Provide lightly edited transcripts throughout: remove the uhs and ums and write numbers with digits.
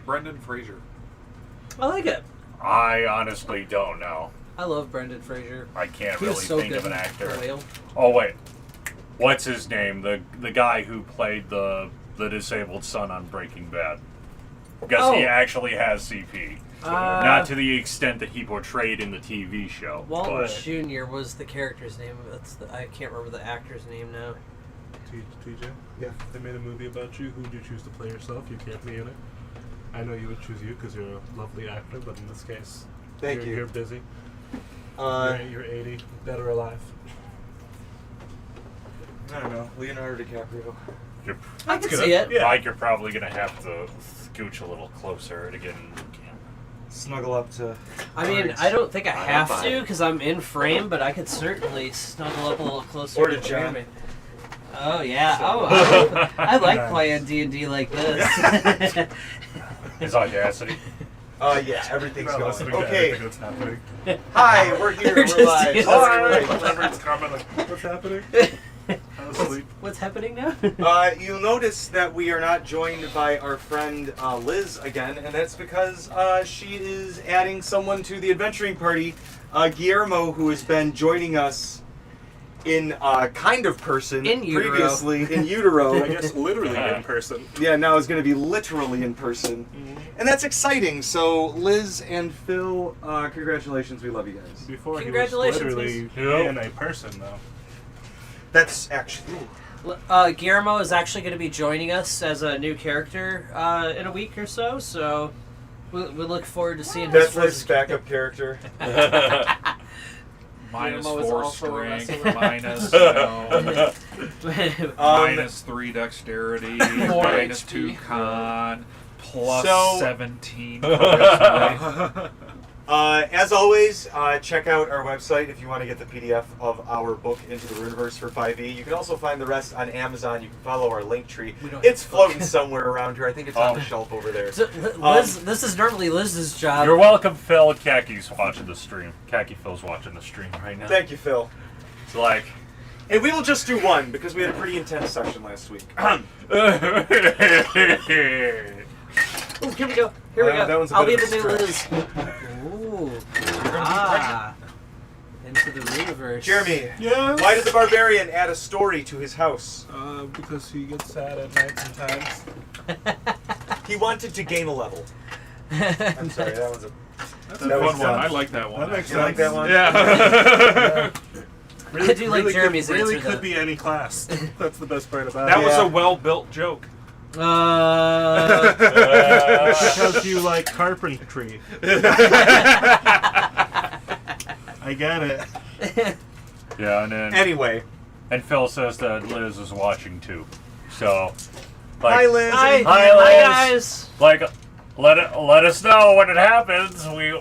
Brendan Fraser. I like it. I honestly don't know. I love Brendan Fraser. I can't He was really so think good of an in actor. The Whale. Oh wait, what's his name? The guy who played the disabled son on Breaking Bad. Because he actually has CP. Not to the extent that he portrayed in the TV show. Walt Jr. was the character's name. I can't remember the actor's name now. TJ? Yeah. They made a movie about you. Who would you choose to play yourself? You can't be in it. I know you would choose you because you're a lovely actor, but in this case, you're busy. You're 80, dead or alive. I don't know. Leonardo DiCaprio. I can see it. Yeah. Mike, you're probably going to have to scooch a little closer to get in the camera. Snuggle up to... I mean, I don't think I have to because I'm in frame, but I could certainly snuggle up a little closer or to John. Jeremy. Oh, yeah. Oh, I like playing D&D like this. His Audacity. Yeah, everything's going. Okay. What's happening? Hi, we're here. We're live. Everyone's commenting, what's happening? I was asleep. What's happening now? You'll notice that we are not joined by our friend Liz again, and that's because she is adding someone to the adventuring party, Guillermo, who has been joining us in kind of person in utero. Previously in utero. I guess literally in person. Yeah, now it's going to be literally in person. And that's exciting. So, Liz and Phil, congratulations. We love you guys. Before Congratulations, he was literally in a person, though. That's actually... Guillermo is actually going to be joining us as a new character in a week or so, so we look forward to seeing his That's Liz's backup character. Minus Guillermo is 4 also a strength, wrestler. minus 3 dexterity, minus 2 con, plus 17 charisma. As always, check out our website if you want to get the PDF of our book, Into the Runaverse for 5e. You can also find the rest on Amazon. You can follow our link tree. It's floating somewhere around here. I think it's on the shelf over there. So, Liz, this is normally Liz's job. You're welcome, Phil. Kaki's watching the stream. Kaki Phil's watching the stream right now. Thank you, Phil. It's like... And we will just do one, because we had a pretty intense session last week. Ooh, here we go. Here we go. That one's a I'll bit be of the a new stretch. Liz. Ooh. Into the Runaverse. Jeremy, Yeah. why did the barbarian add a story to his house? Because he gets sad at night sometimes. He wanted to gain a level. I'm sorry, that was a... That's a fun one. I like that one. That makes You sense. like that one? Yeah. I do like Jeremy's really answer, could though. be any class. That's the best part about That it. was a well-built joke. Because you like carpentry. I get it. Yeah, and then... Anyway. And Phil says that Liz is watching too. So... Like, Hi, Liz. Hi, Liz. guys. Like, let us know when it happens. We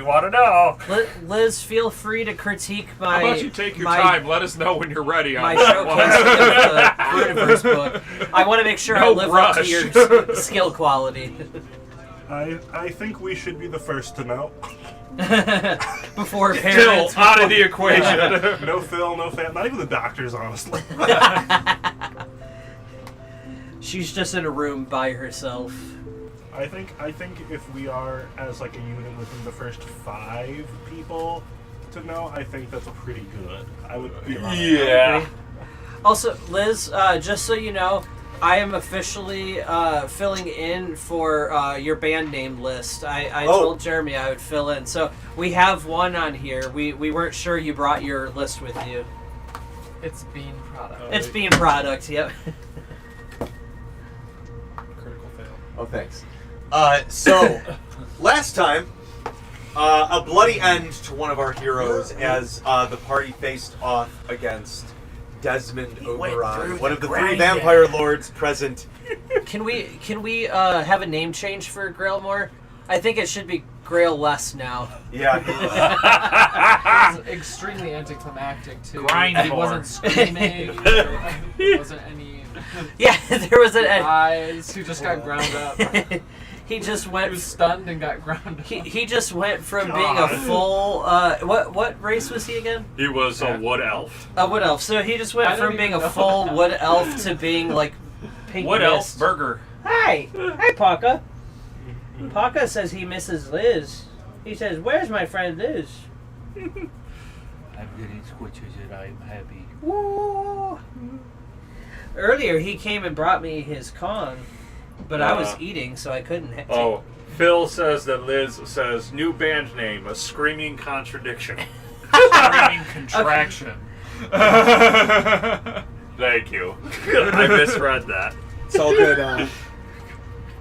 want to know. Liz, feel free to critique my... How about you take your time? Let us know when you're ready on my that one. showcase of the Runaverse book. I want to make sure I live up to rush. your skill quality. I think we should be the first to know. Before Still parents. out of the equation. No Phil, no fan, not even the doctors, honestly. She's just in a room by herself. I think if we are as like a unit within the first 5 people to know, I think that's pretty good. I would be honest. Yeah. Also, Liz, just so you know, I am officially filling in for your band name list. I told Jeremy I would fill in. So we have one on here. We weren't sure you brought your list with you. It's Bean Product. It's Bean Product, yep. Critical fail. Oh, thanks. So, last time, a bloody end to one of our heroes as the party faced off against Desmond Oberon, one of the 3 vampire lords present. Can we have a name change for Gralmor? I think it should be Grail-less now. Yeah. It was extremely anticlimactic, too. Grindmore. He wasn't screaming. There wasn't any Yeah, there was an... eyes. He just got ground up. He just He went... was stunned and got ground up. He just went from being a full... what race was he again? He was a wood elf. A wood elf. So he just went I from didn't being a even know full that. wood elf to being like pink Wood elf mist. burger. Hi, Parker. Paka says he misses Liz. He says, "Where's my friend Liz?" I'm getting squishes and I'm happy. Woo. Earlier, he came and brought me his Kong, but I was eating, so I couldn't. Oh, Phil says that Liz says new band name, a screaming contradiction. Screaming contraction. Thank you. I misread that. It's all good.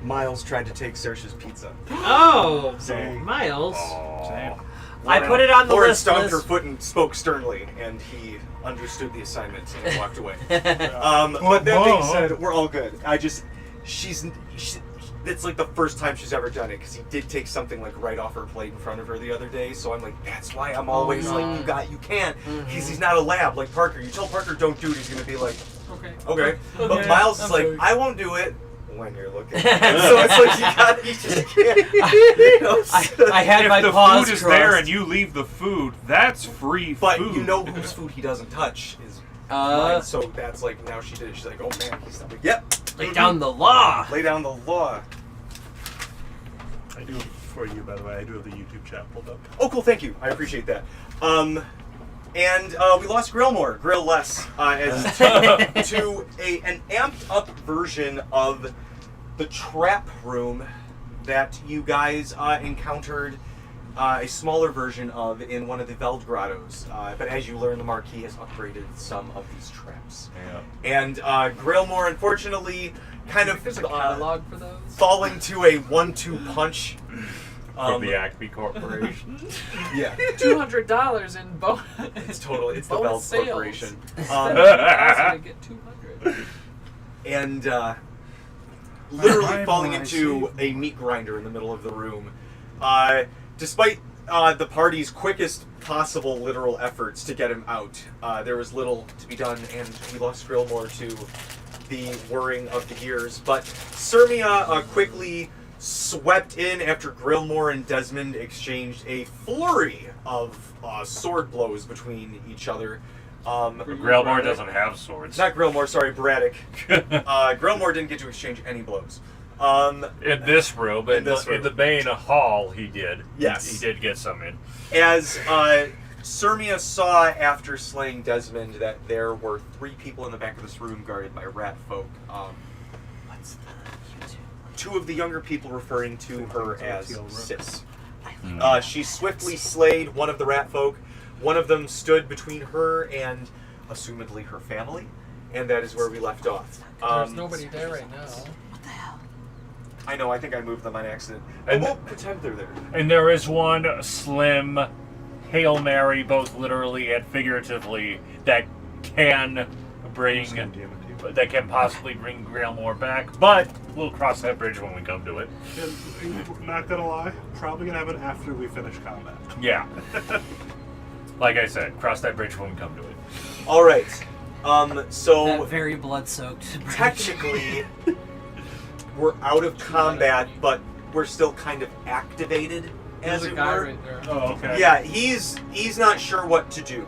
Miles tried to take Saoirse's pizza. Oh, So- Miles. Aw. I put it on the Lauren list. stomped her Liz. foot and spoke sternly, and he understood the assignment and walked away. But that being said, we're all good. She's it's like the first time she's ever done it, because he did take something like right off her plate in front of her the other day. So I'm like, that's why I'm always like, you can't. He's not a lab like Parker. You tell Parker don't do it, he's gonna be like, okay. But Miles is like, I won't do it when you're looking. So it's like you just can't. You know, I had If my the paws food is crossed. there and you leave the food, that's free But food. you know whose food he doesn't touch is mine. So that's like, now she did it. She's like, oh man, he's like, yep. Lay down the law. Lay down the law. I do for you, by the way. I do have the YouTube chat pulled up. Oh, cool. Thank you. I appreciate that. And we lost Gralmor, Grill-less, as to an amped up version of the trap room that you guys encountered a smaller version of in one of the Veld grottos. But as you learn, the Marquis has upgraded some of these traps. Yeah. And Gralmor, unfortunately, kind of There's a catalog for those. falling to a 1-2 punch. From the Acme Corporation. Yeah. $200 in bonus. It's totally, it's the bonus Veld sales. Corporation. Spend $1,000 to get 200. And literally falling into a meat grinder in the middle of the room. Despite the party's quickest possible literal efforts to get him out, there was little to be done, and we lost Gralmor to the whirring of the gears. But Sirmia quickly swept in after Gralmor and Desmond exchanged a flurry of sword blows between each other. Gralmor doesn't have swords. Not Gralmor, sorry, Braddock. Gralmor didn't get to exchange any blows. In this room, in the main hall, he did. Yes. He did get some in. As Sirmia saw after slaying Desmond that there were 3 people in the back of this room guarded by rat folk. What's the YouTube? 2 of the younger people referring to her as Sis. Mm. She swiftly slayed one of the rat folk. One of them stood between her and, assumedly, her family, and that is where we left off. There's nobody there right now. What the hell? I know, I think I moved them on accident. And I won't pretend they're there. And there is one slim Hail Mary, both literally and figuratively, that can bring, that can possibly bring Gralmor back, but we'll cross that bridge when we come to it. And not gonna lie, probably gonna happen after we finish combat. Yeah. Like I said, cross that bridge when we come to it. All right. So That very blood-soaked. technically, we're out of combat, but we're still kind of activated, as There's a it guy were. right there. Oh, okay. Yeah, he's not sure what to do.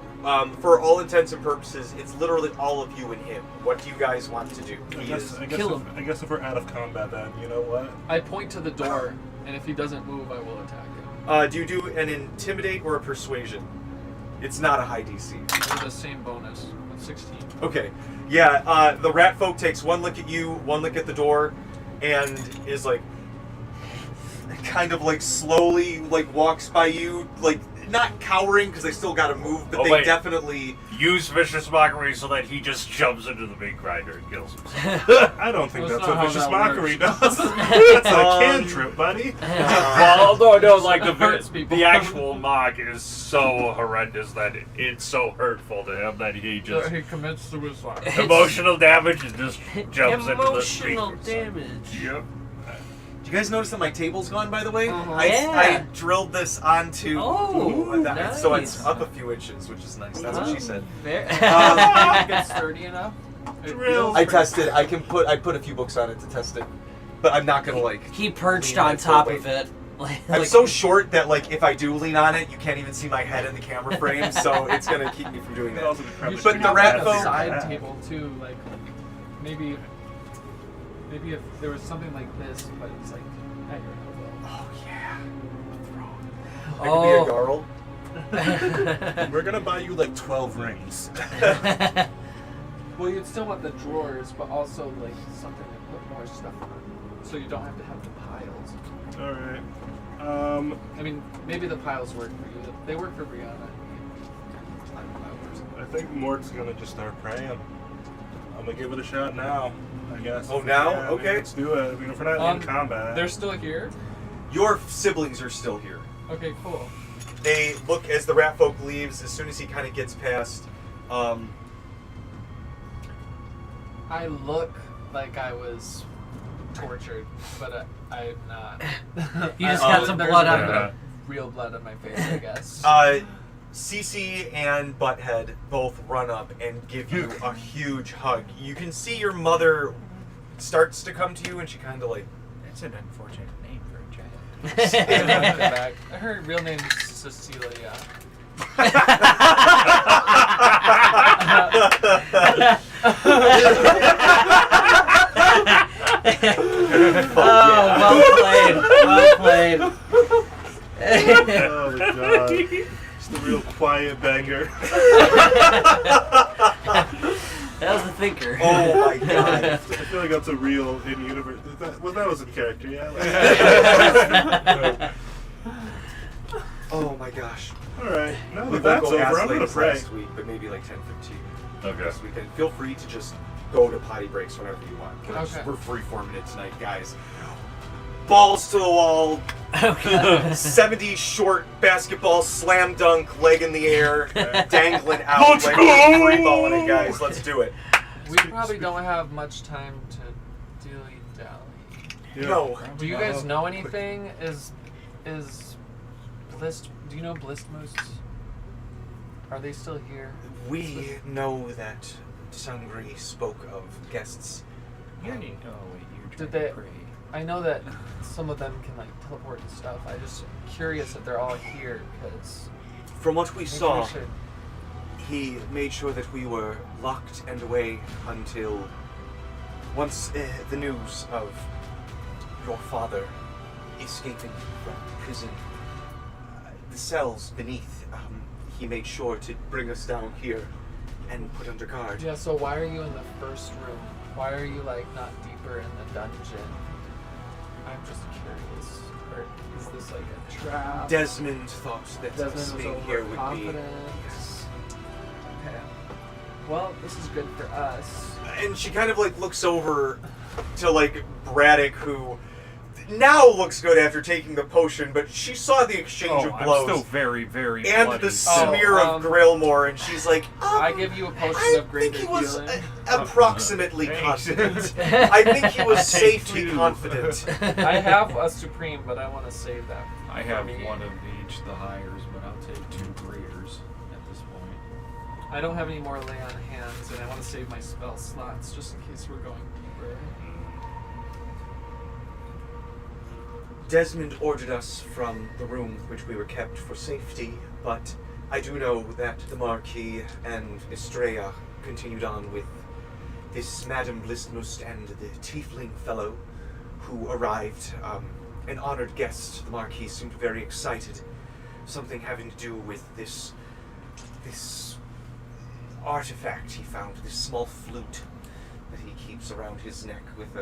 For all intents and purposes, it's literally all of you and him. What do you guys want to do? I He guess, is- I guess, Kill if, him. I guess if we're out of combat, then you know what? I point to the door, and if he doesn't move, I will attack him. do you do an intimidate or a persuasion? It's not a high DC. With the same bonus, with 16. Okay. Yeah, the rat folk takes one look at you, one look at the door, and is like, kind of like slowly like walks by you, like not cowering because they still got to move, but Oh, they wait. definitely. Use Vicious Mockery so that he just jumps into the meat grinder and kills himself. I don't think That's that's not what how Vicious that Mockery works. does. That's a Um, cantrip, buddy. Well, no, like Hurts people. the actual mock is so horrendous that it's so hurtful to him that he just He commits suicide. emotional damage and just jumps into the Emotional speakers. damage. Yep. Do you guys notice that my table's gone, by the way? Uh-huh. I Yeah. drilled this onto. Oh, so it's nice. up a few inches, which is nice. That's what she said. Very- It's sturdy enough. It Drill. feels I pretty- tested. I put a few books on it to test it, but I'm not gonna like. he perched lean on it top full of it. Like, I'm so short that like if I do lean on it, you can't even see my head in the camera frame, so it's gonna keep me from doing But that. also the crap You is should But pretty the have rat like folk- a side Yeah. table too, like maybe if there was something like this, but it's like at your elbow. Oh yeah. Oh. I could be a Garl. We're gonna buy you like 12 rings. Well, you'd still want the drawers, but also like something to put more stuff on, so you don't have to have the piles. All right. I mean, maybe the piles work for you. They work for Brianna. I think Mort's gonna just start praying. I'm gonna give it a shot now, I guess. Oh, now? Yeah, I mean, Okay. let's do it. I mean, if we're not in combat. They're still here? Your siblings are still here. Okay, cool. They look as the rat folk leaves. As soon as he kind of gets past, I look like I was tortured, but I'm not. You just got some blood on you. Real blood on my face, I guess. Cece and Butthead both run up and give you a huge hug. You can see your mother starts to come to you, and she kind of like. That's an unfortunate name for a child. Back. Her real name's Cecilia. Oh, well played. Well played. Oh my god. Just a real quiet banger. That was the thinker. Oh my god. I feel like that's a real in-universe. That was in character, yeah. Oh my gosh. Alright, now We that that's won't go over, as I'm late gonna as pray. last week, but maybe like 10:15. Okay. This weekend. Feel free to just go to potty breaks whenever you want. Okay. We're free forming it tonight, guys. Balls to the wall. 70 short basketball slam dunk, leg in the air, dangling out. Let's like go! we're free balling it, guys. Let's do it. We probably don't have much time to dilly-dally. Yeah. No. Do you guys know anything? Is Blist? Do you know Blistmoose? Are they still here? We know that Sangri spoke of guests. You need. Oh wait, you're Did trying they? to pray. I know that some of them can like teleport and stuff. I'm just curious if they're all here because From what we saw, should. he made sure that we were locked and away until once the news of your father escaping from prison, the cells beneath, he made sure to bring us down here and put under guard. Yeah. So why are you in the first room? Why are you like not deeper in the dungeon? I'm just curious. Or is this like a trap? Desmond thought that us Desmond was being here would be... overconfident. Yes. Okay. Well, this is good for us. And she kind of like looks over to like Braddock, who now looks good after taking the potion, but she saw the exchange of I'm blows still very, very and bloody. the smear of Gralmor, and she's like, I give you a potion I of greater think he was healing. approximately Thanks. confident. I think he was Take safely two. confident. I have a supreme, but I want to save that. I for have me. one of each, the hires, but I'll take 2 greaters at this point. I don't have any more lay on hands, and I want to save my spell slots just in case we're going deeper. Desmond ordered us from the room which we were kept for safety, but I do know that the Marquis and Estrella continued on with this Madame Blistmust and the tiefling fellow who arrived, an honored guest. The Marquis seemed very excited. Something having to do with this artifact he found, this small flute that he keeps around his neck with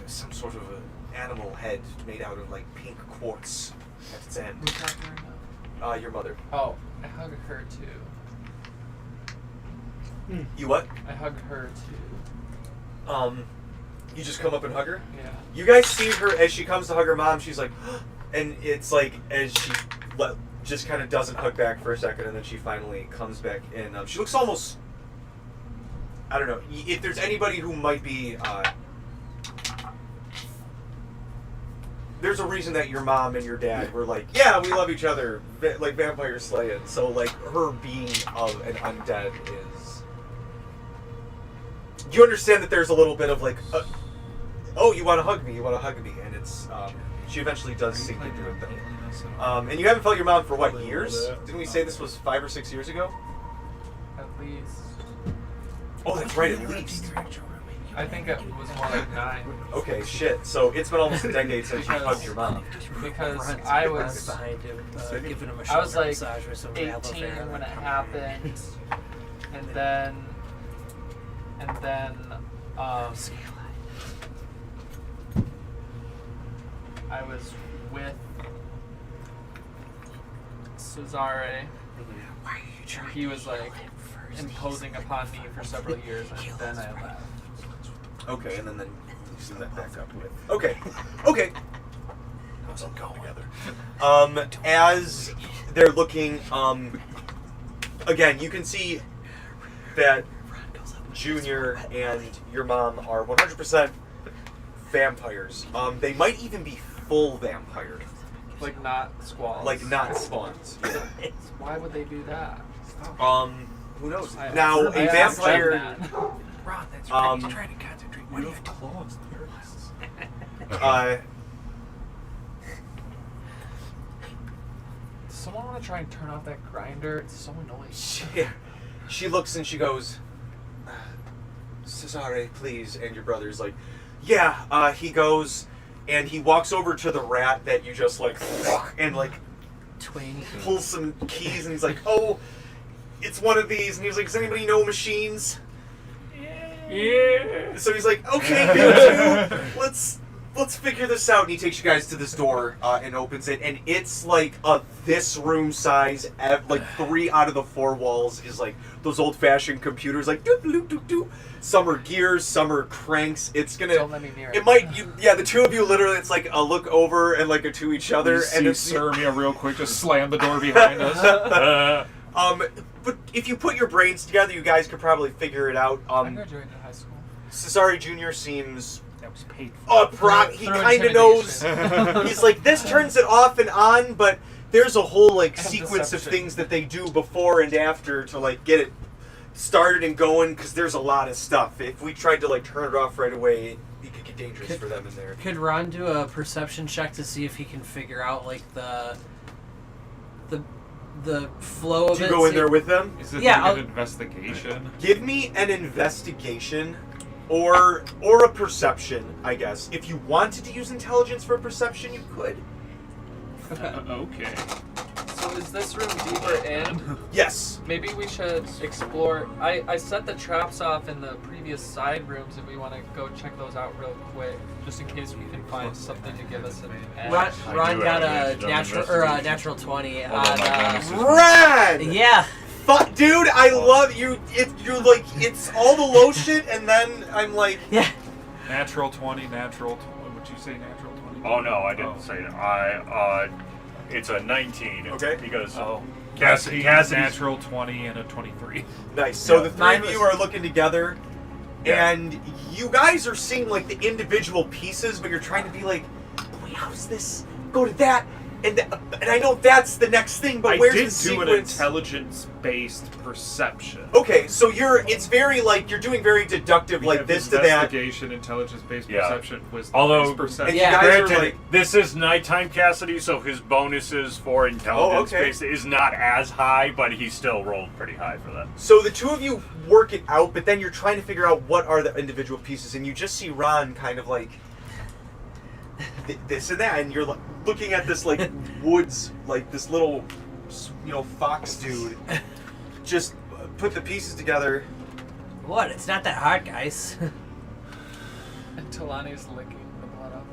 some sort of an animal head made out of like pink quartz at its end. Who's talking right now? Your mother. Oh, I hug her too. You what? I hug her too. You just come up and hug her? Yeah. You guys see her as she comes to hug her mom, she's like, and it's like as she just kind of doesn't hug back for a second, and then she finally comes back in. She looks almost, I don't know, if there's anybody who might be, there's a reason that your mom and your dad were like, yeah, we love each other, like vampire slaying. So like her being of an undead is, you understand that there's a little bit of like, oh, you want to hug me, and it's, she eventually does sink into it though. And you haven't felt your mom for what, years? Didn't we say this was 5 or 6 years ago? At least. Oh, that's right, at least. I think it was more like 9. Okay, shit. So it's been almost a decade since you hugged your mom. Because Runs I was behind him, giving him a I was shoulder like massage with some 18 aloe vera. when it happened, and then I was with Cesare. He was like imposing upon me for several years, and then I left. Okay, and then you see that back up with. Okay. How's it going together? As they're looking, again, you can see that Junior and your mom are 100% vampires. They might even be full vampire, Like not squalls. like not spawns. Why would they do that? Who knows? I Now asked- a I asked them vampire. that. Ron, that's Um, right. You're trying to concentrate. What do you have claws? Does someone want to try and turn off that grinder? It's so annoying. She looks and she goes, Cesare, please. And your brother's like, yeah. He goes and he walks over to the rat that you just like, and like Twing. pulls some keys and he's like, oh, it's one of these. And he was like, does anybody know machines? Yeah. So he's like, okay, you two, let's figure this out. And he takes you guys to this door and opens it, and it's like this room size. Like 3 out of the 4 walls is like those old-fashioned computers, like doop doop doop doop. Some are gears, some are cranks. It's gonna. Don't let me near it. It might. The two of you literally. It's like a look over and like a to each other, You and see it's Sermia real quick, just slam the door behind us. But if you put your brains together, you guys could probably figure it out. I graduated high school. Cesare Jr. seems That was paid for. he Through kind of knows. intimidation. He's like, this turns it off and on, but there's a whole like And sequence of deception. things that they do before and after to like get it started and going, because there's a lot of stuff. If we tried to like turn it off right away, it could get dangerous for them in there. Could Ron do a perception check to see if he can figure out like the flow of Do it? you go in See- there with them? Is it Yeah, like I'll- an investigation? Give me an investigation or a perception, I guess. If you wanted to use intelligence for a perception, you could. Okay. So is this room deeper in? Yes. Maybe we should explore. I set the traps off in the previous side rooms if we want to go check those out real quick, just in case we can find something to give us an edge. Ron do got have a an natural investigation. 20 Although my on. bonus is- Rad! Yeah. Fuck, dude, I love you. You're like, it's all the low shit, and then I'm like, Yeah. Natural 20, natural 20. Would you say natural 20? Oh no, I didn't say that. It's a 19. Okay. Because Oh. Cassidy's natural 20 and a 23. nice. So Yeah. the 3 Mine of you was- are looking together, Yeah. and you guys are seeing like the individual pieces, but you're trying to be like, wait, how's this? Go to that, and I know that's the next thing, but I where's did the do an sequence? intelligence-based perception. Okay, so it's very like you're doing very deductive, We like have this to that. investigation, intelligence-based Yeah. perception, wisdom, Although- perception. And you guys are Granted, like, this is nighttime Cassidy, so his bonuses for intelligence okay. based is not as high, but he still rolled pretty high for that. so the two of you work it out, but then you're trying to figure out what are the individual pieces, and you just see Ron kind of like this and that, and you're like looking at this like woods, like this little, fox dude, just put the pieces together. What? It's not that hard, guys. And Talani's licking the blood off.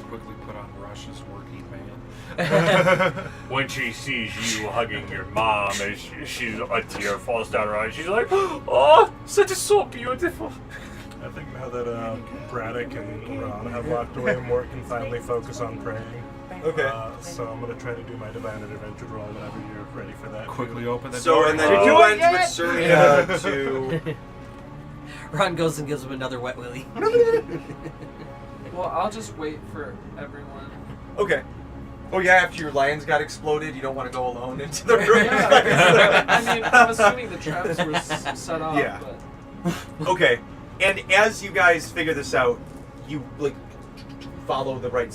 Quickly put on Rush's working man. When she sees you hugging your mom, and a tear falls down her eye. She's like, "Oh, such is so beautiful." I think now that Braddock and Ron have walked away, Mort can finally focus on praying. Okay. So I'm going to try to do my divine intervention roll whenever you're ready for that. Quickly open the So door. and then Oh. you Do end with Surya to. Ron goes and gives him another wet willy. Well, I'll just wait for everyone. Okay. Oh yeah, after your lions got exploded, you don't want to go alone into the room. Yeah. I mean, I'm assuming the traps were set off. Yeah. But Okay, and as you guys figure this out, you like follow the right.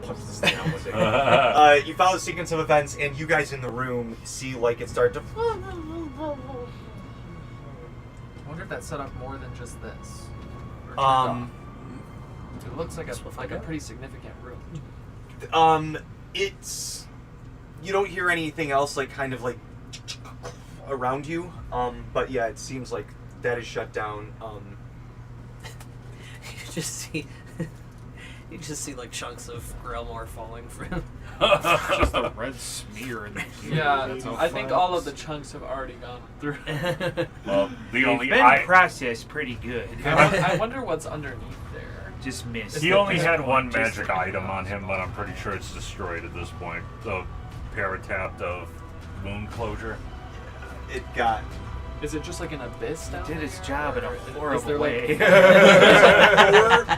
Punch this thing out with it. You follow the sequence of events, and you guys in the room see like it start to. I wonder if that set up more than just this. Or turned off. It looks like a pretty significant room. It's you don't hear anything else like kind of like around you. But yeah, it seems like that is shut down. You just see like chunks of Gralmor falling from. Just a red smear in the Yeah, I think all of the chunks have already gone through. Well, the only It's been processed pretty good. I wonder what's underneath there. Just missed. he only had one magic item on him, but I'm pretty sure it's destroyed at this point. The paratapt of wound closure. It got. Is it just like an abyss down Did there? its job in a Or is horrible there, way.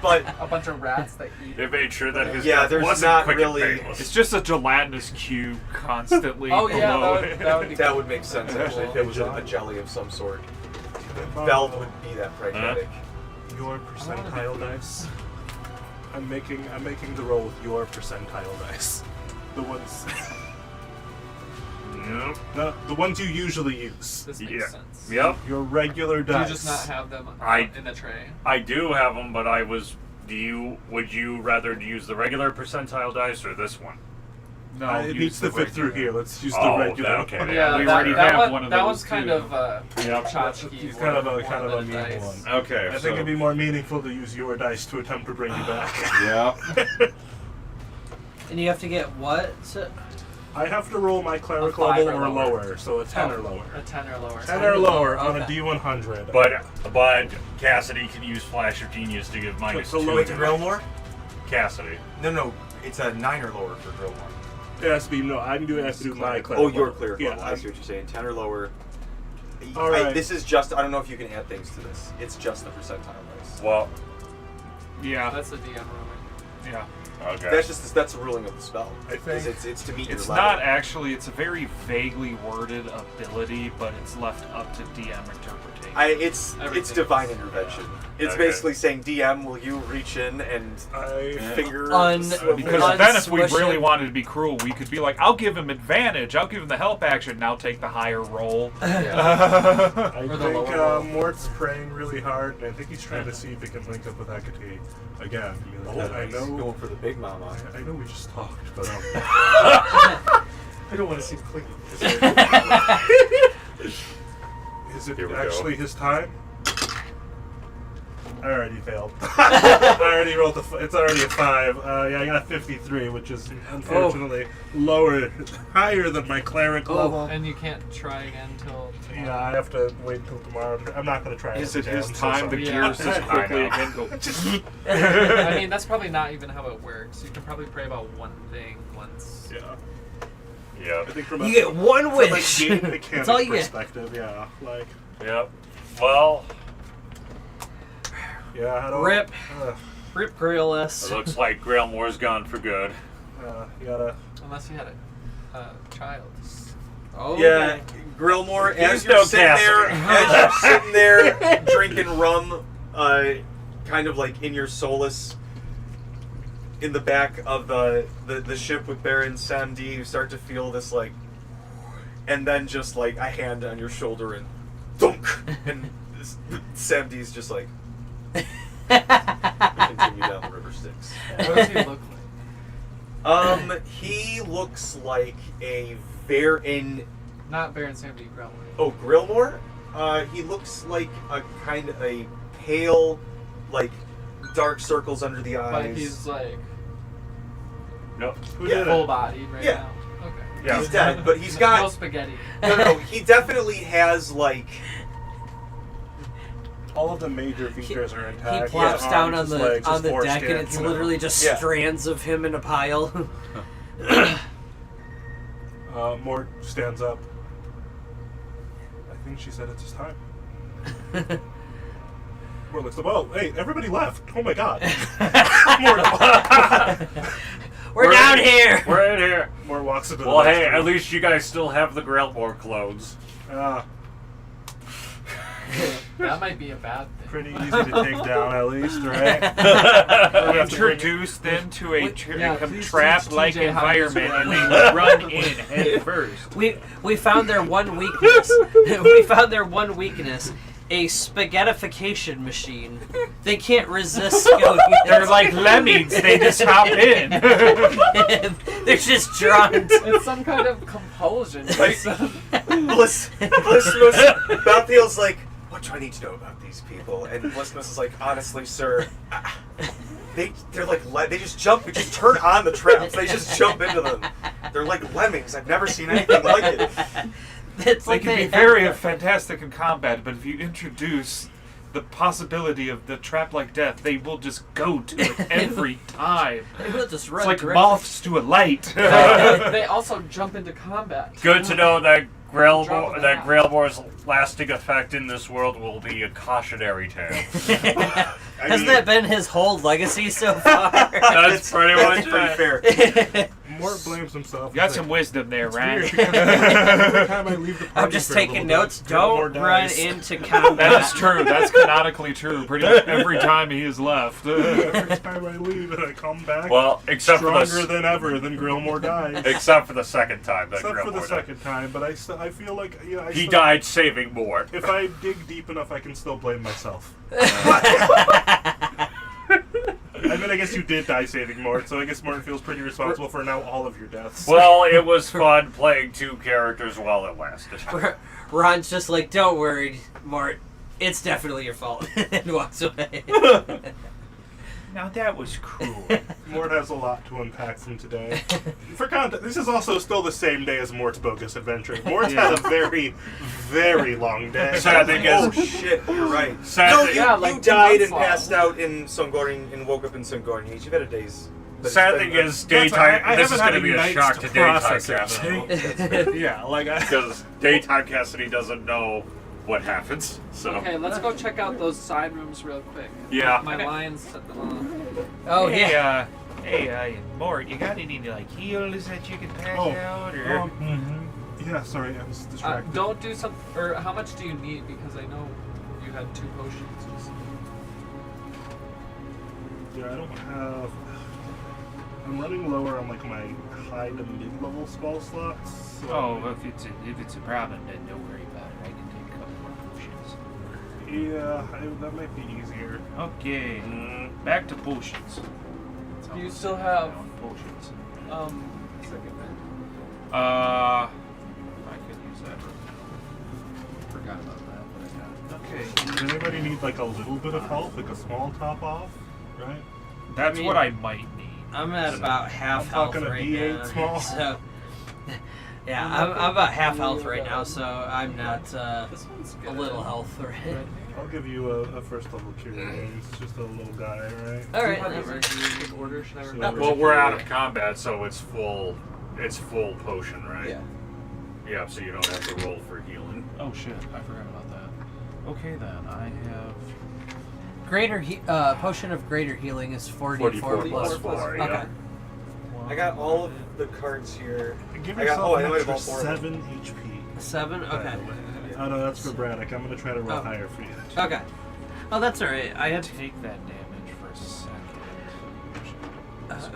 But a bunch of rats that eat? They made sure that his Yeah, death there's wasn't not quick really- and painless. It's just a gelatinous cube constantly. Oh yeah, below that would be. that cool. would make sense actually if it was a jelly of some sort. Valve would be that pragmatic. Your percentile dice. I'm making the roll with your percentile dice. The ones. Yep. The ones you usually use. This makes Yeah. sense. Yep. Your regular Do dice. you just not have them in the tray? I do have them, but would you rather use the regular percentile dice or this one? No, It use needs the to fit through regular. here. Let's use the Oh, regular. okay. one. Yeah, we that, already that have one, one of that those, one's kind too. of Yep. tchotchke. He's kind of a one mean dice. one. Okay. I think it'd be more meaningful to use your dice to attempt to bring you back. Yeah. And you have to get what? I have to roll my cleric A 5 level or or lower. lower, so a 10 or Oh, lower. A 10 or lower. 10 or lower on Okay. a D100. But Cassidy can use Flash of Genius to give minus So 2 Wait, to Gralmor? Cassidy. No, it's a 9 or lower for Gralmor. It has to be, no, I have to do my cleric Oh, your level. cleric Yeah, level. I see what you're saying. 10 or lower. All right. This is just. I don't know if you can add things to this. It's just the percentile dice. Well, Yeah. That's the DM ruling. Yeah. okay. That's a ruling of the spell. I think- It's to meet It's your level. not actually. It's a very vaguely worded ability, but it's left up to DM interpretation. It's Everything divine is- intervention. It's Okay. basically saying, DM, will you reach in and finger Un- Because then, if we Unsmush really it. wanted to be cruel, we could be like, "I'll give him advantage. I'll give him the help action. Now take the higher roll." I Or the think lower roll. Mort's praying really hard, and I think he's trying to see if he can link up with Hecate again. I know. going for the big mama. I know we just talked, but I don't want to seem clingy. is it Here we go. actually his time? I already failed. I already rolled it's already a 5. Yeah, I got 53, which is unfortunately higher than my cleric level. And you can't try again till tomorrow. Yeah, I have to wait till tomorrow. I'm not going to try. Is it it his again, time? The so Yeah. gears just quickly I know. again go. I mean, that's probably not even how it works. You can probably pray about one thing once. Yeah. Yep. I think from You get one from a wish. game That's mechanic all you get. perspective, yeah. Like, Yep. Well, yeah, I don't... Rip. Uh, Rip it Gralmor. looks like Gralmor's gone for good. you gotta... Unless you had a child. Oh. Yeah, Gralmor, as He's you're no sitting there drinking rum, kind of like in your solace, in the back of the ship with Baron Samdi, you start to feel this like, and then just like a hand on your shoulder and thunk, and Samdi's just like continue down the river Styx. What does he look like? He looks like a Not Baron Samdi, Gralmor. Oh, Gralmor? He looks like a kind of a pale, like dark circles under the eyes. But he's like No. Who Yeah. did full it? bodied right Yeah. now. Okay. Yeah. He's dead, but he's No got spaghetti. no. He definitely has like All of the major features are He intact. plops His down arms, on his the legs, on his the deck, foreskin, and it's you know. literally just Yeah. strands of him in a pile. Mort stands up. I think she said it's his time. Mort looks up. Oh, hey, everybody left. Oh my god. We're down here. We're in here. Mort walks into the Well, next hey, room. at least you guys still have the Gralmor clothes. That might be a bad thing. Pretty easy to take down, at least, right? Introduced them to a Yeah, please teach trap-like TJ how to use environment, it. and we run in head first. We found their one weakness. We found their one weakness, a spaghettification machine. They can't resist going in. They're like lemmings. They just hop in. They're just drawn to... It's some kind of compulsion. Balthiel's like, what do I need to know about these people? And Blismus is like, honestly, sir, they're like, they just jump, we just turn on the traps. They just jump into them. They're like lemmings. I've never seen anything like it. It's They like can be very fantastic in combat, but if you introduce the possibility of the trap-like death, they will just go to it every time. They will just run It's like directly. moths to a light. They also jump into combat. Good to know that Drop of the hat. Gralmor's lasting effect in this world will be a cautionary tale. Hasn't that been his whole legacy so far? That's pretty much Pretty fair. Mort blames himself. You got some wisdom there, It's Ryan. weird because every time I leave the party I'm just for a taking little notes. bit, Gralmor Don't run dies. into combat. That is true. That's canonically true. Pretty much every time he is left. Every time I leave and I come back, Well, except for stronger the than ever, then Gralmor dies. except for the second time that Except for the Gralmor died. second time, but I feel like He died saving Mort. If I dig deep enough, I can still blame myself. I mean, I guess you did die saving Mort, so I guess Mort feels pretty responsible for now all of your deaths. Well, it was fun playing two characters while it lasted. Ron's just like, don't worry, Mort. It's definitely your fault. And walks away. Now that was cruel. Mort has a lot to unpack from today. For context, this is also still the same day as Mort's bogus adventure. Mort's had a very, very long day. Sad thing Oh is, shit, you're right. Sad No, thing- you, Yeah, you like died and Balthiel. passed out in Sungorian and woke up in Sungorian. You've had a day's. but sad it's thing been- is, That's- daytime. I This is haven't going to had be a nights shock to daytime process it, Cassidy. Yeah, like I. Because daytime Cassidy doesn't know what happens. So Okay, let's go check out those side rooms real quick. Yeah. My lions set them on. Oh, hey, yeah. Mort, you got any like heals that you can pass Oh, out? Or Yeah, sorry, I was distracted. Don't do some. Or how much do you need? Because I know you had 2 potions. Yeah, I don't have. I'm running lower on like my high to mid-level spell slots. So oh, if it's a problem, then don't worry about it. I can take a couple more potions. yeah, that might be easier. Okay, back to potions. Do you still have potions? second man? I could use that. Forgot about that, but I got it. Okay. Does anybody need like a little bit of help, like a small top off, right? That's I mean- what I might need. I'm at about half I'm health talking a right D8 now. small. So, yeah, I'm about half health right now, so I'm not This one's a good. little health right. I'll give you a first level cure wounds, just a little guy, right? All right, Have that these works. in order? Should I So remember? Well, we're out of combat, so it's full. It's full potion, right? Yeah. Yeah. So you don't have to roll for healing. Oh shit, I forgot about that. Okay then, I have. Potion of greater healing is 44 plus 44 4. yeah. Okay. I got all of the cards here. Give I got- yourself oh, I an might have extra all 4 of 7 HP. 7? Okay. Oh no, that's for Braddock. I'm gonna try to roll Oh. higher for you. Okay. Oh, that's alright. I had Take that damage for a second.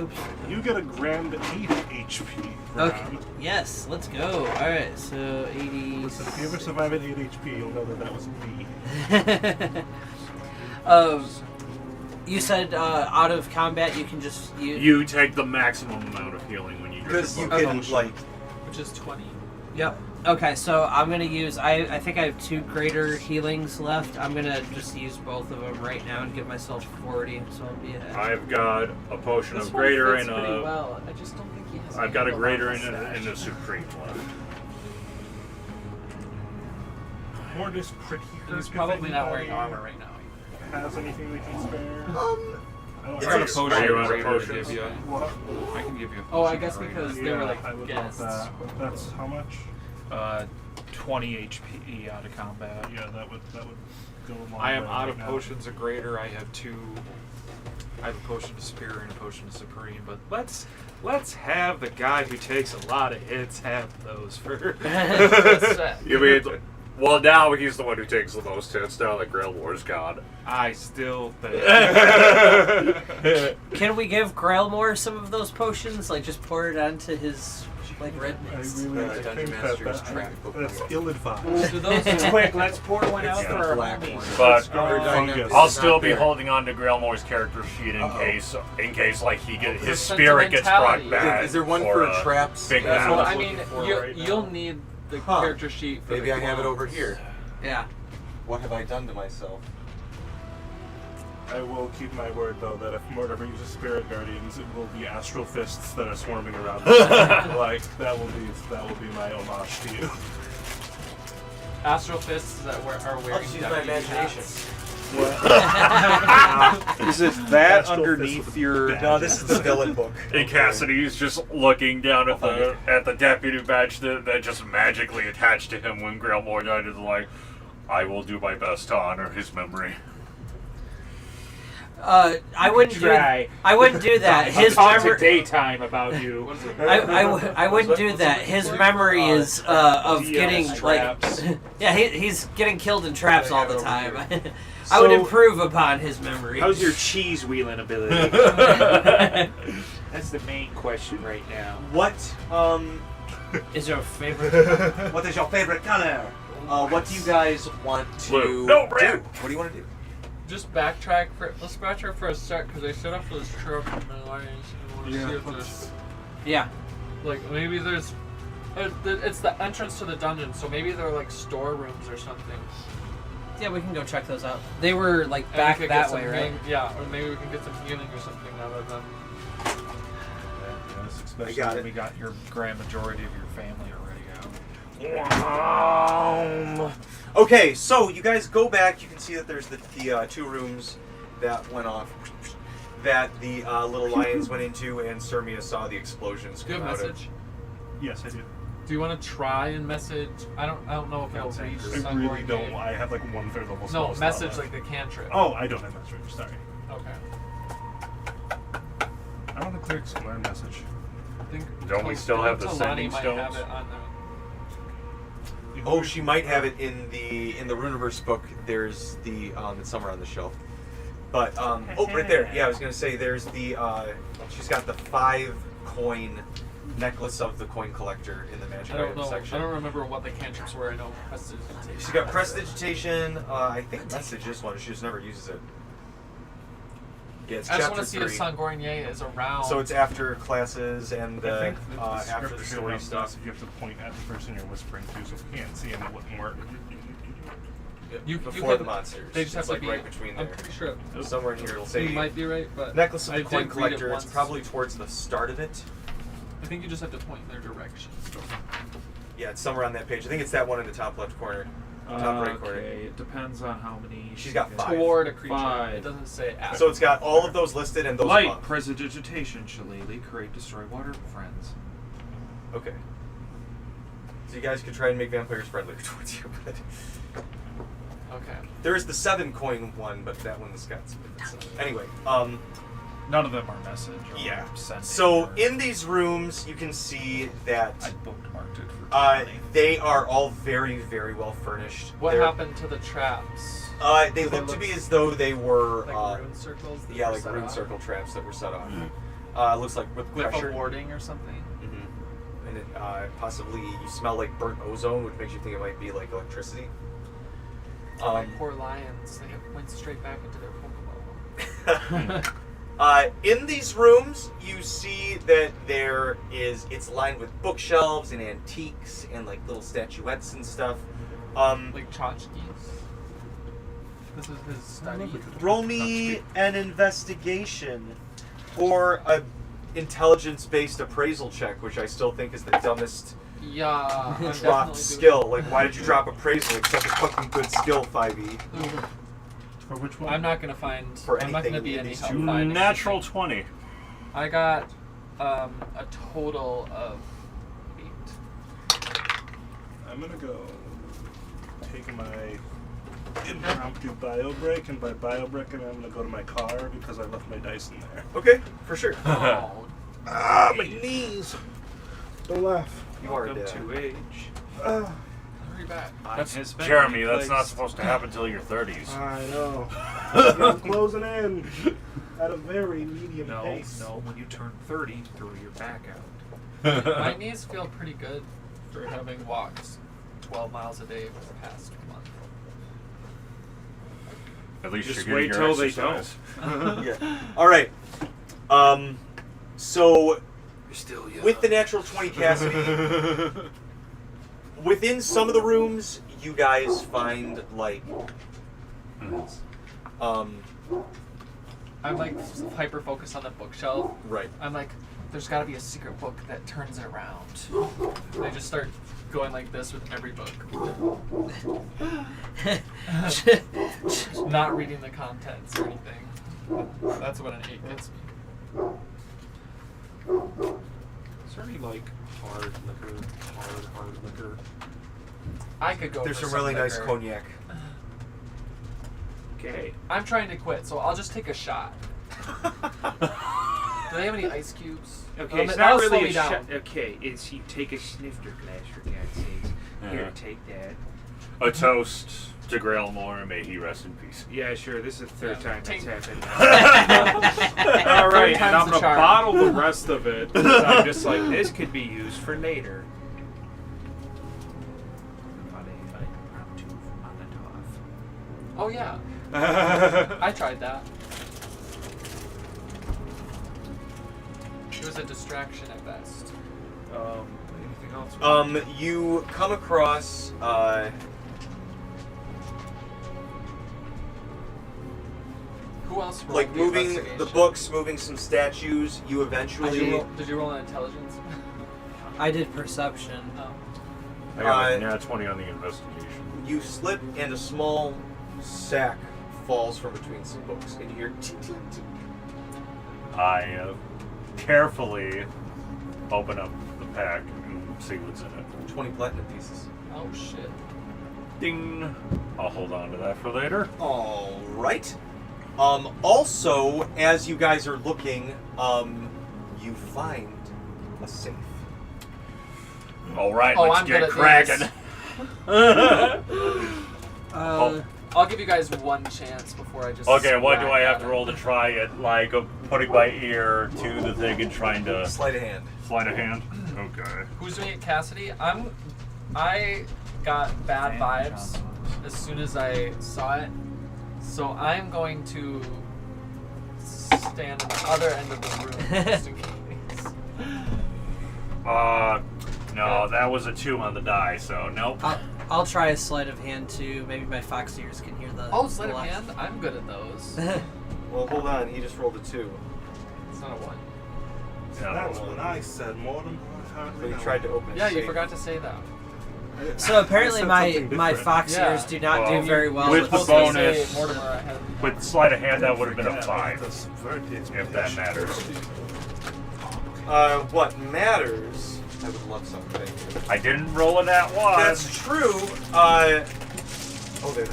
oops. You get a grand 8 HP. Okay. Round. Yes, let's go. Alright, so 80. Listen, if you ever survive at 8 HP, you'll know that was me. You said out of combat you can just You take the maximum amount of healing when you drink Because a you potion. can, like, Which is 20. Yep. Okay, so I'm gonna use. I think I have 2 greater healings left. I'm gonna just use both of them right now and give myself 40. So I'll be at. I've got a potion This of one greater fits and pretty a. well. I just don't think he has. I've got a heal greater on and stash. a supreme left. Mort is pretty hurt. He's if probably not wearing anybody armor right now. Has anything they can spare? um, I don't It's I got a like- potion Are you out of greater to potions? give you. What? I can give you a Oh, I potion guess greater. because they were like I would guests. want that. That's how much? 20 HP out of combat. Yeah, that would go a long I am way out right of now. potions of greater. I have 2. I have a potion of superior and a potion of supreme. But let's have the guy who takes a lot of hits have those first. That's set. You mean? Well, now he's the one who takes the most hits. Now that Gralmor's gone. I still think. Can we give Gralmor some of those potions? Like just pour it onto his Like I rednecks. really The Dungeon think Master's that track book. that's ill-advised. Do those Quick, let's pour one out It's for the our black homies. one. But fungus. I'll It's still not be there. holding on to Gralmor's character sheet in case like his There's spirit gets brought sentimentality. back. Is there one for for a traps? big That's battle? what I I'm mean, looking for right now. you'll need the Huh. character sheet for Maybe the I have it clones. over here. Yeah. What have I done to myself? I will keep my word though that if Mort ever uses spirit guardians, it will be astral fists that are swarming around. Like that will be my homage to you. Astral fists that are I'll wearing just use my deputy imagination. hats. Is it that Astral underneath fist your? with No, this is the villain book. And Cassidy's just looking down at the deputy badge that just magically attached to him when Gralmor died. Is like, I will do my best to honor his memory. I wouldn't do. Try. I wouldn't do that. His Talk to memory. daytime about you. I wouldn't do that. His memory is of DLS getting traps. like, yeah, he's getting killed in traps all the time. I would So- improve upon his memory. How's your cheese wheeling ability? That's the main question right now. What Is your favorite? what is your favorite color? What do you guys want to Blue. No, do? red. What do you want to do? Just backtrack for. Let's backtrack for a sec because I set up those trap lines and want to see if there's Yeah. like maybe there's. It's the entrance to the dungeon, so maybe they're like storerooms or something. Yeah, we can go check those out. They were like And back we could get that some way, right? Yeah, or maybe we can get some healing or something out of them. Yes, especially I got when it. we got your grand majority of your family already out. Okay, so you guys go back. You can see that there's the two rooms that went off, that the little lions went into, and Sirmia saw the explosions Do you come have out message? Yes, I do. Do you want to try and message? I don't know if it'll reach. I really don't. I have like 1/3 level spell No, slot message left. like the cantrip. Oh, I don't have message. Sorry. Okay. I want to clerics can learn message. I think. Don't we still have the Talani sending might stones? have it on there. Oh, she might have it in the Runaverse book. There's the it's somewhere on the shelf. But oh, right there. Yeah, I was gonna say there's the she's got the 5-coin necklace of the coin collector in the magic I don't item know. section. I don't remember what the cantrips were. I know prestidigitation. She's got prestidigitation. I think message is one. She just never uses it. Yeah, it's I just chapter want to see 3. if Sangornier is around. So it's after classes and I think the after the description story of stuff. message you have to point at the person you're whispering to, so you can't see him. It wouldn't work. You Before the can- monsters. They just have it's to like be right between I'm there. pretty sure. Somewhere in here it'll say You might be right, but necklace of I the coin did read it collector. It's once. probably towards the start of it. I think you just have to point in their direction. Yeah, it's somewhere on that page. I think it's that one in the top left corner. Top right corner. Okay, it depends on how many. She's got she 5. gets. Toward a creature. 5. It doesn't say at. So it's got all of those listed and those Light, above. prestidigitation, shillelagh, create, destroy, water, friends. Okay. So you guys could try and make vampires friendlier towards you, but Okay. there is the 7-coin one, but that one's got some different stuff. Anyway, None of them are message. Or yeah. sending So or- in these rooms, you can see that I bookmarked it for Tiffany. they are all very, very well furnished. What They're- happened to the traps? They look to be as though they were Like rune circles? that yeah, were like set rune off? circle traps that were set off. Looks like with With pressure. a warding or something? Mm-hmm. And it, possibly you smell like burnt ozone, which makes you think it might be like electricity. My poor lions, they went straight back into their Pokeball. In these rooms, you see that it's lined with bookshelves and antiques and like little statuettes and stuff. Like tchotchkes. This is his study. Roll me an investigation or a intelligence-based appraisal check, which I still think is the dumbest Yeah, I'm dropped definitely skill. Like, why did you drop appraisal? It's such a fucking good skill, 5e. doing- For which one? I'm not gonna find. For I'm not gonna anything be in any these help two finding. Natural 20. I got a total of 8. I'm gonna go take my impromptu bio break, and by bio break, I'm gonna go to my car because I left my dice in there. Okay, for sure. Oh, Ah, my knees! Don't laugh. You are Welcome dead. to age. hurry back. That's has been Jeremy. That's not replaced. supposed to happen until your 30s. I know. I'm closing in at a very medium No, pace. no. When you turn 30, throw your back out. My knees feel pretty good for having walked 12 miles a day for the past month. At least Just you're wait getting your till they exercise. Yeah. All right. So You're still young. with the natural 20 Cassidy, within some of the rooms, you guys find like, I'm like hyper focused on the bookshelf. right. I'm like, there's got to be a secret book that turns it around. And I just start going like this with every book. Not reading the contents or anything. That's what an 8 gets me. Is there any like hard liquor? I could go There's for some really nice liquor. cognac. Okay. I'm trying to quit, so I'll just take a shot. Do they have any ice cubes? Okay, it's that'll not slow really me a down. shot. Okay, it's you take a snifter glass for God's sakes. Here, take that. A toast to Gralmor, and may he rest in peace. Yeah, sure. This is the third time Tink. that's happened. All right, time's and I'm the gonna charm. bottle the rest of it. 'Cause I'm just like, this could be used for later. Oh yeah, I tried that. It was a distraction at best. Anything else? You come across Who else rolled like the moving the investigation? books, moving some statues. You eventually Did you roll an intelligence? I did perception. Oh. I got Uh, a nat 20 on the investigation. you slip and a small sack falls from between some books and you hear I carefully open up the pack and see what's in it. 20 platinum pieces. Oh shit. Ding! I'll hold on to that for later. All right. Also, as you guys are looking, you find a safe. All right, Oh, let's I'm good get at cracking. I'll give you guys one chance before I just. Okay, what do whack I have at to it. roll to try it? Like putting my ear to the thing and trying to Sleight of hand. sleight of hand? Okay. Who's doing it, Cassidy? I got bad vibes as soon as I saw it, so I'm going to stand on the other end of the room just in case. No, that was a 2 on the die, so nope. I'll try a sleight of hand too. Maybe my fox ears can hear the. Oh, sleight of the hand? I'm good at those. Well, hold on. He just rolled a 2. It's not a 1. Yeah, That's what I said more than one time. But he tried to open his Yeah, safe. you forgot to say that. So apparently I said my something my different. fox Yeah. ears do not Well, do very well with with the I was gonna bonus- say, Mortimer, I had. With sleight of hand, that would have been a Yeah, 5, that's very if that matters. What matters? I would love something. I didn't roll a nat 1. That's true. Oh, there.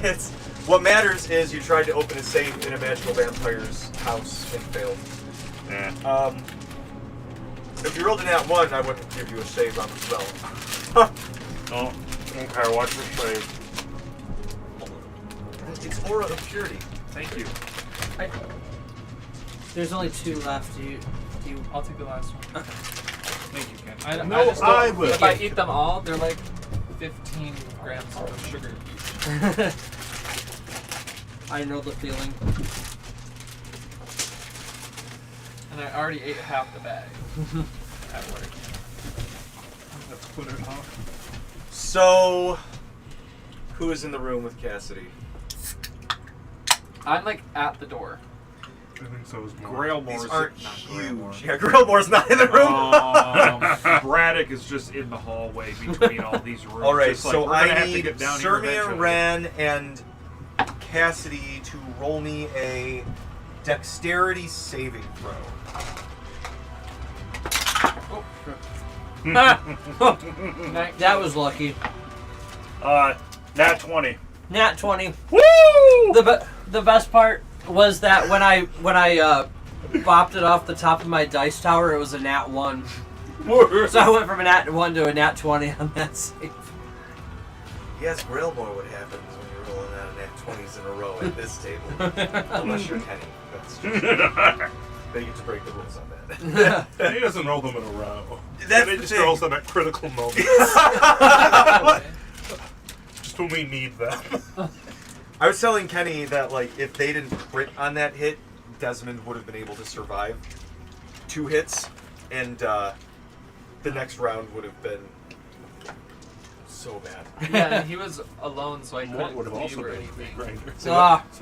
It's what matters is you tried to open a safe in a magical vampire's house and failed. Yeah. If you rolled a nat 1, I wouldn't give you a save on the spell. Oh, okay, watch your save. It's aura of purity. Thank you. There's only 2 left. Do you I'll take the last one. Thank you, Ken. I just don't- I will. If I eat them all, they're like 15 grams of sugar each. I know the feeling. And I already ate half the bag at work. Let's put it off. So, who is in the room with Cassidy? I'm like at the door. I think so is more. Gralmor's These aren't not huge. Yeah, Gralmor's not in the room. Braddock is just in the hallway between all these rooms. All right, just like, so we're gonna I have to need get down here Sermia, eventually. Ren, and Cassidy to roll me a dexterity saving throw. That was lucky. Nat 20. Nat 20. Woo! The best part was that when I bopped it off the top of my dice tower, it was a nat 1. So I went from a nat 1 to a nat 20 on that save. Yes, Gralmor, what happens when you're rolling out of nat 20s in a row at this table? Unless you're Kenny. That's just... They get to break the rules on that. He doesn't roll them in a row. That's He the just thing. rolls them at critical moments. Just when we need them. I was telling Kenny that, like, if they didn't crit on that hit, Desmond would have been able to survive 2 hits, and the next round would have been so bad. Yeah, and he was alone, so I Mort couldn't would have cleave also or been the anything. meat grinder.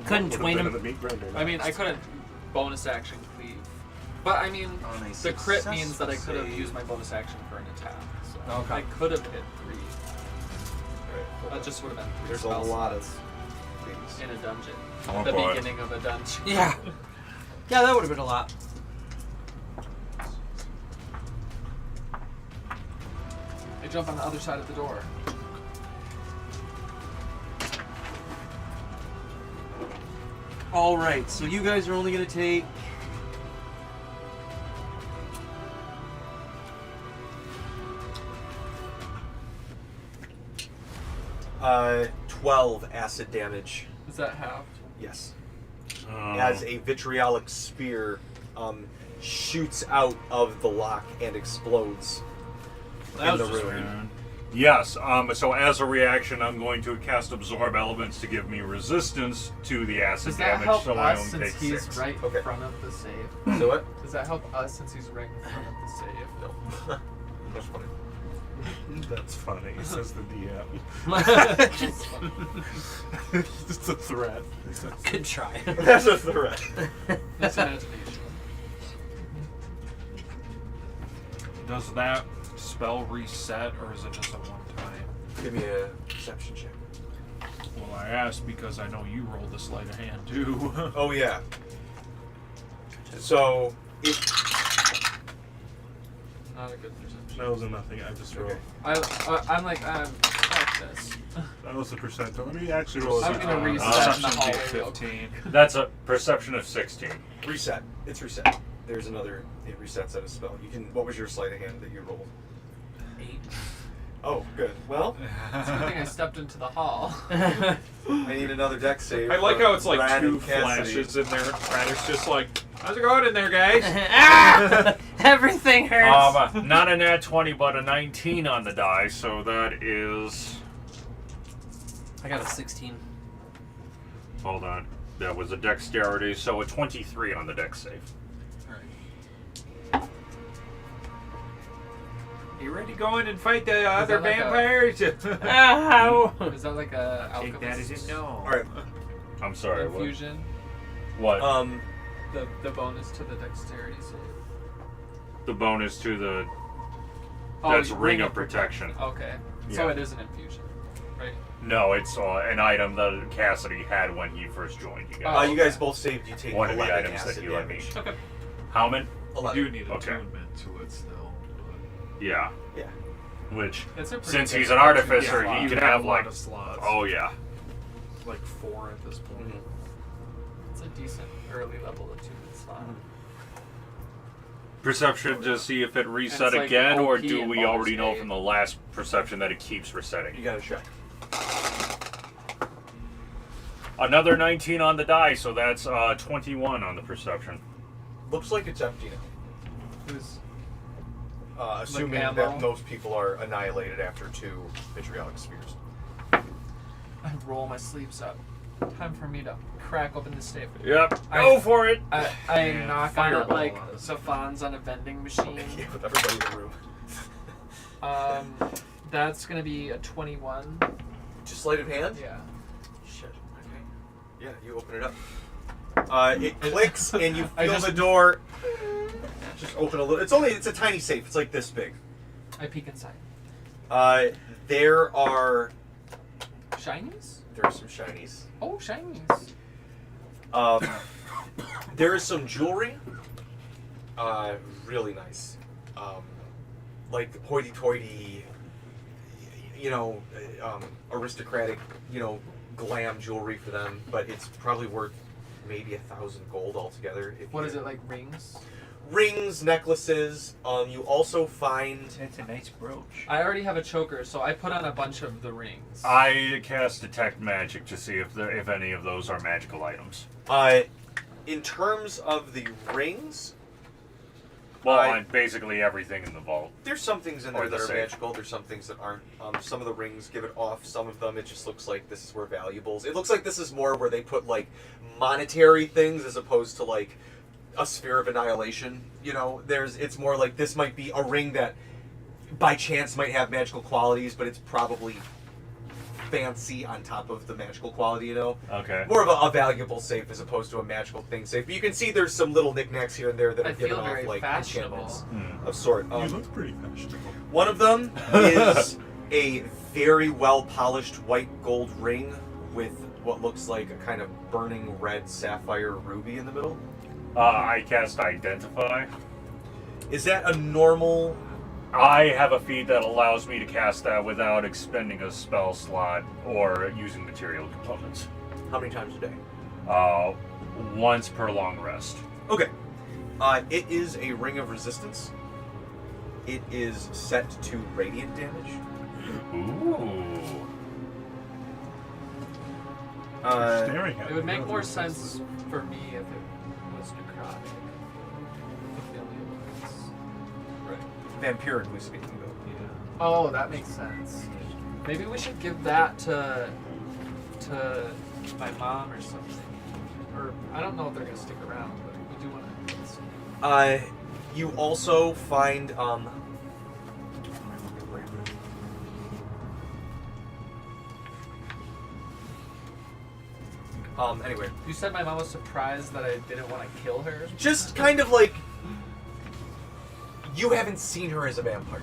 Couldn't Mort would tween have him. been the meat grinder. I mean, I couldn't bonus action cleave. But I mean, On a the crit means that I successful could have save. used my bonus action for an attack. So Okay. I could have hit 3. Right. That just would have been 3 There's a spell lot slots of things. in a dungeon. Oh, The boy. beginning of a dungeon. Yeah. Yeah, that would have been a lot. I jump on the other side of the door. Alright, so you guys are only going to take... Uh, 12 acid damage. Is that halved? Yes. Oh. As a vitriolic spear shoots out of the lock and explodes in the room. Yes, so as a reaction, I'm going to cast Absorb Elements to give me resistance to the acid Does that damage, help so I us only since take he's 6. right Okay. in front of the save? So what? Does that help us since he's right in front of the save? No. That's funny. That's funny, says the DM. Good It's a threat. try. That's a threat. That's imagination. Does that spell reset, or is it just a one-time? Give me a perception check. Well, I asked because I know you rolled a sleight of hand too. Oh, yeah. So, it... Not a good perception. That was a nothing. I just rolled. Okay. I'm like, fuck this. That was the percent. Let me actually roll. I'm a gonna d20. reset in the Perception hallway. be real 15. That's a perception of 16. Reset. It's reset. There's another. It resets at a spell. You can. What was your sleight of hand that you rolled? 8. Oh, good. Well, It's a good thing I stepped into the hall. I need another deck save. I like for how it's like Brad 2 and Cassidy. flashes in there. Braddock's just like, how's it going in there, guys? Ah! Everything hurts. Not a nat 20, but a 19 on the die, so that is... I got a 16. Hold on. That was a dexterity, so a 23 on the dex save. You ready to go in and fight the other that like a- vampires? Ow! Is that like a Take that as alchemist a no. All right. I'm sorry, what? infusion? What? The bonus to the dexterity save. The bonus to the... Oh, That's you- Ring of Protection. Okay. So Yeah. it is an infusion, right? No, it's an item that Cassidy had when he first joined you guys. You guys both saved. You take One of the 11 items that acid you let me. damage. Okay. How many? You 11. do need Okay. attunement to it still. Yeah. Yeah. Which, It's a pretty since big he's an slot. artificer, Yeah. he You can have have a lot like... of slots. Oh, yeah. Like 4 at this point. It's a decent early level attunement slot. Perception to see if it reset it's like again, or OP do and we bonus already know aid. from the last perception that it keeps You resetting? got to check. Another 19 on the die, so that's 21 on the perception. Looks like it's empty now. Who's Assuming ammo? that most people are annihilated after 2 vitriolic spears. I roll my sleeves up. Time for me to crack open the safe. Yep, I- go for it! I Yeah, knock on it fireball like on it. Zafans on a vending machine. Yeah, with everybody in the room. That's gonna be a 21. Just sleight of hand? Yeah. Shit. Okay. Yeah, you open it up. It clicks and you I feel just- the door just open a little. It's a tiny safe. It's like this big. I peek inside. There are Shinies? some shinies. Oh, shinies. There is some jewelry. Really nice. Like hoity-toity, aristocratic, glam jewelry for them. But it's probably worth maybe 1,000 gold altogether. What is it, like rings? Rings, necklaces. You also find. That's a nice brooch. I already have a choker, so I put on a bunch of the rings. I cast Detect Magic to see if any of those are magical items. In terms of the rings, Well, basically everything in the vault. There's some things in Or there the that are safe. magical. There's some things that aren't. Some of the rings give it off. Some of them, it just looks like this is where valuables. It looks like this is more where they put like monetary things as opposed to like a sphere of annihilation. You know, it's more like this might be a ring that by chance might have magical qualities, but it's probably fancy on top of the magical quality, you know? Okay. More of a valuable safe as opposed to a magical thing safe. But you can see there's some little knickknacks here and there that I are given feel very off like fashionable. enchantments of sort. You look pretty fashionable. One of them is a very well polished white gold ring with what looks like a kind of burning red sapphire ruby in the middle. I cast Identify. Is that a normal? I have a feat that allows me to cast that without expending a spell slot or using material components. How many times a day? Once per long rest. Okay. It is a ring of resistance. It is set to radiant damage. Ooh. Staring at It would me, make that more was sense for me if it was necrotic. Vampirically speaking, though. Yeah. Oh, that makes sense. Maybe we should give that to my mom or something. Or I don't know if they're gonna stick around, but we do want to. You also find anyway, You said my mom was surprised that I didn't want to kill her. just kind of like you haven't seen her as a vampire.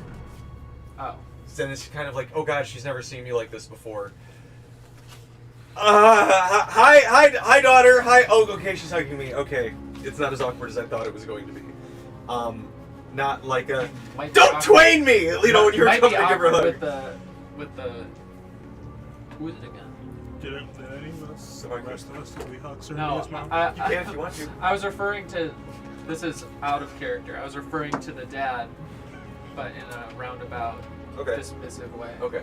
Oh. Then it's kind of like, oh god, she's never seen me like this before. Hi, daughter. Hi. Oh, okay, she's hugging me. Okay, it's not as awkward as I thought it was going to be. Not like a Might be don't awkward. twain me. You know when you're Might coming be to give her a awkward hug. with the. Who is it again? Did any of us, the rest of us, did we hug No, Serbia's mom? You can if you want to. I was referring to. This is out of character. I was referring to the dad, but in a roundabout, dismissive way. Okay.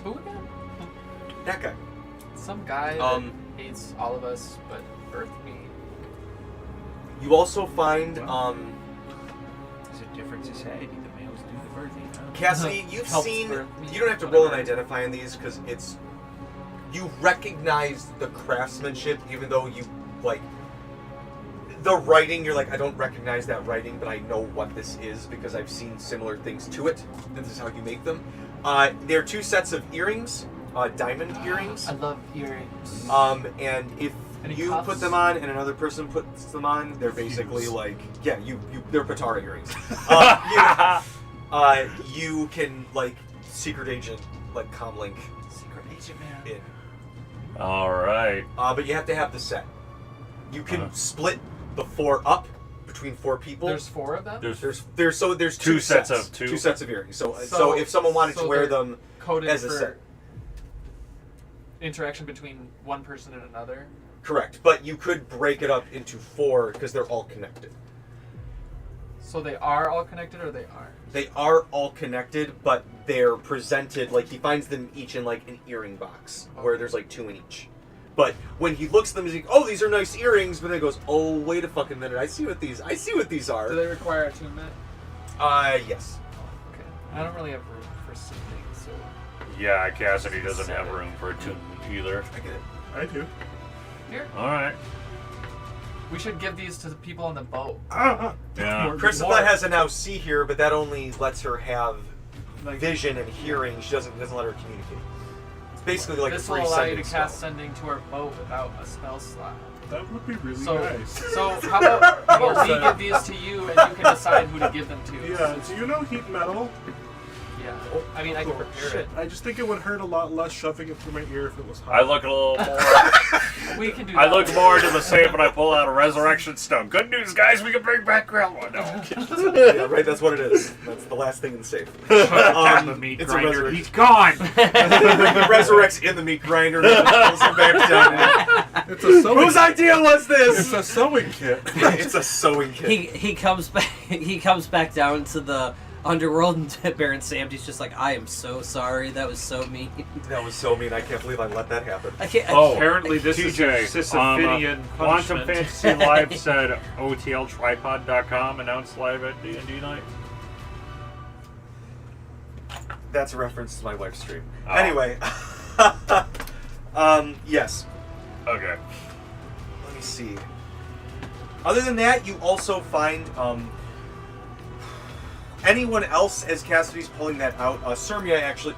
Who again? That guy. Some guy that hates all of us, but birthed me. You also find There's a different society. The males do the birthing. Huh? Cassidy, you've Helps seen. birth me, You don't have to roll an whatever. identify on these because it's. You recognize the craftsmanship, even though you like. The writing, you're like, I don't recognize that writing, but I know what this is because I've seen similar things to it. This is how you make them. There are two sets of earrings, diamond earrings. I love earrings. And if Any you cuffs? put them on and another person puts them on, they're basically Fuse. like, yeah, they're Patara earrings. You can like secret agent, like comlink Secret agent man. in. Alright. But you have to have the set. You can split the 4 up between 4 people. There's 4 of them. There's Two two sets of two. two sets of earrings. So if someone wanted to wear them coded as a for set, interaction between one person and another. correct. But you could break it up into 4 because they're all connected. So they are all connected, or they aren't? They are all connected, but they're presented like he finds them each in like an earring box where there's like 2 in each. But when he looks at them, he's like, "Oh, these are nice earrings." But then he goes, "Oh, wait a fucking minute! I see what these are." Do they require attunement? Yes. Okay. I don't really have room for something, so. Yeah, Cassidy doesn't have room for attunement either. I get it. I do. Here, Alright. we should give these to the people on the boat. Yeah. Christopher has a now see here, but that only lets her have vision and hearing. She doesn't let her communicate. It's basically like This a will free allow you to sending cast spell. sending to our boat without a spell slot. That would be really So, nice. so how about we give these to you and you can decide who to give them to? Yeah, do you know heat metal? Yeah. I mean, I can Oh, prepare shit. it. I just think it would hurt a lot less shoving it through my ear if it was hot. I look a little more. We can do that. I look more into the safe and I pull out a resurrection stone. Good news, guys, we can bring back Gralmor. No. Yeah, right. That's what it is. That's the last thing in the safe. Tap a meat it's a grinder. resurrection. He's gone. He resurrects in the meat grinder and pulls him back down. It's a sewing. Whose idea was this? It's a sewing kit. It's a sewing kit. He comes back. He comes back down to the underworld, and Baron Samdi's just like, I am so sorry. That was so mean. That was so mean. I can't believe I let that happen. I can't. Apparently, this TJ, is Sisyphean Quantum punishment. Fantasy Live said OTLTripod.com announced live at D&D night. That's a reference to my wife's stream. Oh. Anyway, yes. Okay. Let me see. Other than that, you also find anyone else as Cassidy's pulling that out. Sirmia actually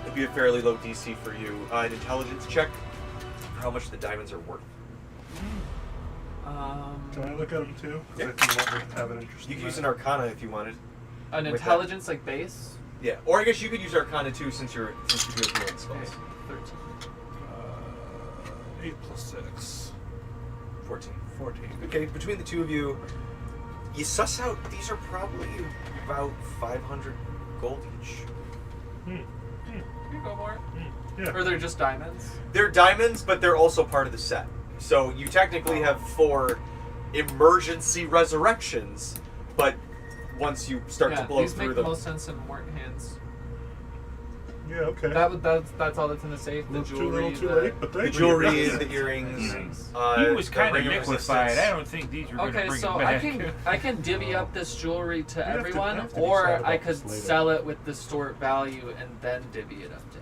would be a fairly low DC for you. An intelligence check for how much the diamonds are worth. Can I look at them too? 'Cause Yeah. I think I might have an interest You in could use that. an Arcana if you wanted. An With intelligence like base. Yeah, or I guess you could use Arcana too since you do healing spells. Okay, 13. 8 plus 6. 14. 14. Okay, between the two of you, you suss out these are probably about 500 gold each. You go more. Yeah. Or they're just diamonds. They're diamonds, but they're also part of the set. So you technically have 4 emergency resurrections, but once you start to blow these through make them, the most sense in Mort hands. Yeah, okay. That's all that's in the safe. The Too jewelry. little, too the- late, but the thank you. jewelry, the earrings. He was the kind of ring liquefied. resistance. I don't think these are going to Okay, bring so it I back. can divvy up this jewelry to have to- everyone, I have to or decide I about could this later. sell it with distort value and then divvy it up to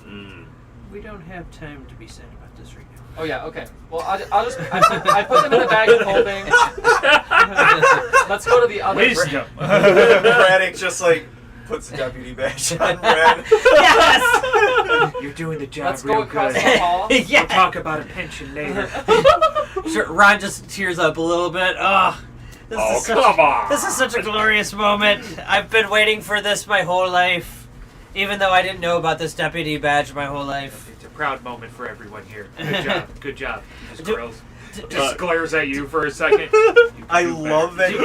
everyone. We don't have time to be sad about this right now. Oh yeah, okay. Well, I'll just I put them in a bag of holding. Let's go to the other. Wisdom. Braddock just like puts the deputy badge on Brad. Yes! You're doing the job Let's real go across good. the hall. We'll Yeah. talk about a pension later. Sure, Ron just tears up a little bit. Ugh. This Come on! This is such a glorious moment. I've been waiting for this my whole life. Even though I didn't know about this deputy badge my whole life. It's a proud moment for everyone here. Good job. Good job. He just Do- grills. Just glares at you for a second. I love that he's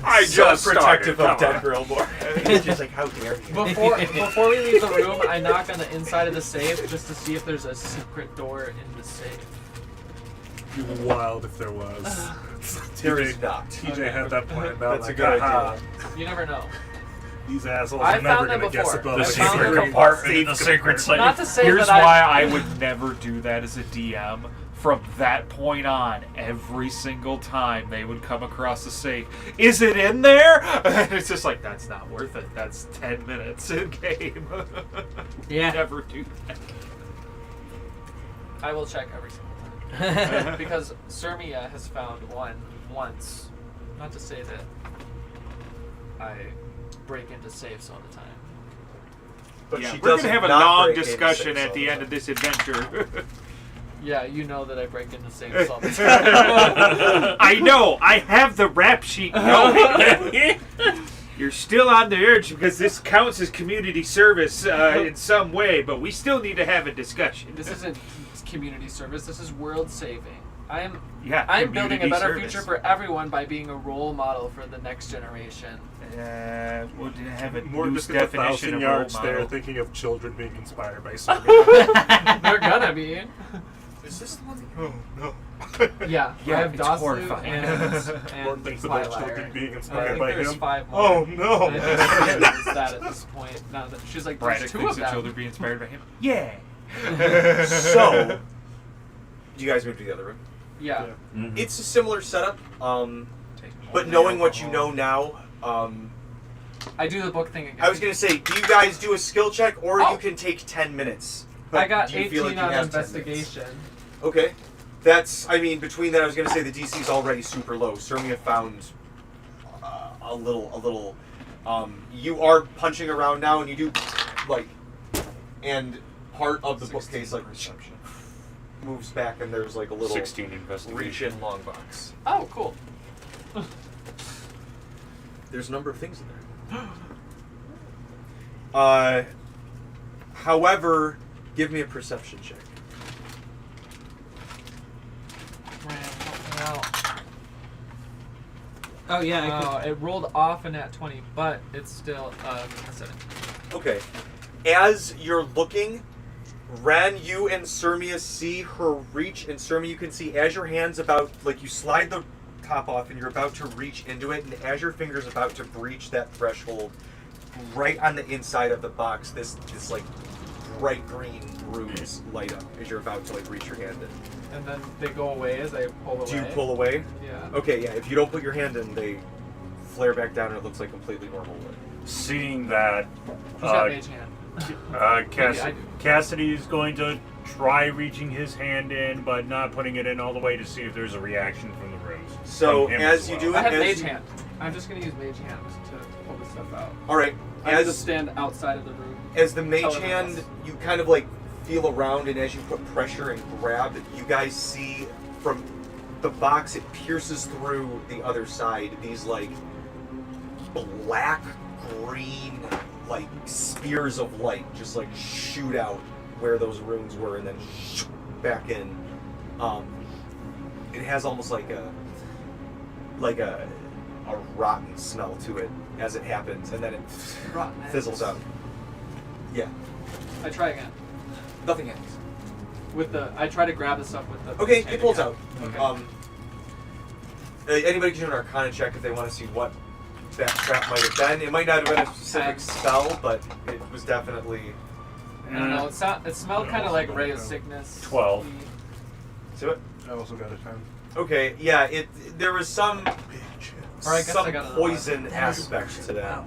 I so just protective started, of dead come Gralmor. He's just like, how dare you? Before we leave the room, I knock on the inside of the safe just to see if there's a secret door in the safe. It'd be wild if there was. There TJ is not. TJ had that plan out. That's a like, good "Aha, idea. You never know. These assholes I are never found them going to guess before. above The I found secret them compartment in the secret safe. Not to say Here's that why I would never do that as a DM. From that point on, every single time they would come across a safe, is it in there? And it's just like, that's not worth it. That's 10 minutes in game. Yeah. Never do that. I will check every single time. Because Sirmia has found one once. Not to say that I break into safes all the time. But Yeah, she we're going doesn't to have a not long break into discussion safes at all the end time. of this adventure. Yeah, you know that I break into safes all the time. I know. I have the rap sheet going. You're still on the urge because this counts as community service in some way, but we still need to have a discussion. This isn't community service. This is world saving. I'm Yeah, building a community better service. future for everyone by being a role model for the next generation. We'll have a More loose just at definition 1,000 of yards role there, model. thinking of children being inspired by Sirmia. They're gonna be. Is this the one? Oh no! Yeah, Yeah, I have it's Doslu horrifying. More and things about Flyliar. children being I inspired think by there's him. 5 more. Oh no! And I think it's that at this point. Now that she's like, there's Braddock 2 thinks of that them. children be inspired by him. Yeah. So, do you guys move to the other room? Yeah. It's a similar setup, but knowing what you know now, I do the book thing again. I was gonna say, do you guys do a skill check, or Oh. you can take 10 minutes? I got Do you feel 18 like you on have 10 minutes? investigation. Okay, that's. I mean, between that, I was gonna say the DC is already super low. Sirmia found a little. You are punching around now, and you do like, and part of the bookcase like moves back, and there's like a little 16 investigation. reach-in long box. Oh, cool. There's a number of things in there. However, give me a perception check. Man, help me out. Oh yeah, I could. It rolled off in at 20, but it's still a 7. Okay. As you're looking, Ren, you and Sirmia see her reach, and Sirmia, you can see as your hand's about, like you slide the top off, and you're about to reach into it, and as your finger's about to breach that threshold, right on the inside of the box, this like bright green runes light up as you're about to like reach your hand in. And then they go away as I pull away. Do you pull away? Yeah. Okay, yeah. If you don't put your hand in, they flare back down, and it looks like completely normal wood. Seeing that, Who's got mage hand? Cassidy is going to try reaching his hand in, but not putting it in all the way to see if there's a reaction from the runes. So From him as as you well. do it, I have as mage you- hand. I'm just gonna use mage hand to pull this stuff out. All right. I just stand outside of the room. As the mage Tell everyone hand, else. you kind of like feel around, and as you put pressure and grab, you guys see from the box it pierces through the other side. These like black green like spears of light just like shoot out where those runes were, and then back in. It has almost like a rotten smell to it as it happens, and then it Rotten fizzles out. Yeah, I try again. nothing happens. I try to grab the stuff with the. Okay, mage hand it pulls again. out. Okay. Anybody can do an Arcana check if they want to see what that trap might have been. It might not have been a specific spell, but it was definitely. I don't know. It smelled kind of like ray of sickness. 12. See what? I also got a 10. Okay, yeah. There was some Or I guess I got another poison aspect to that.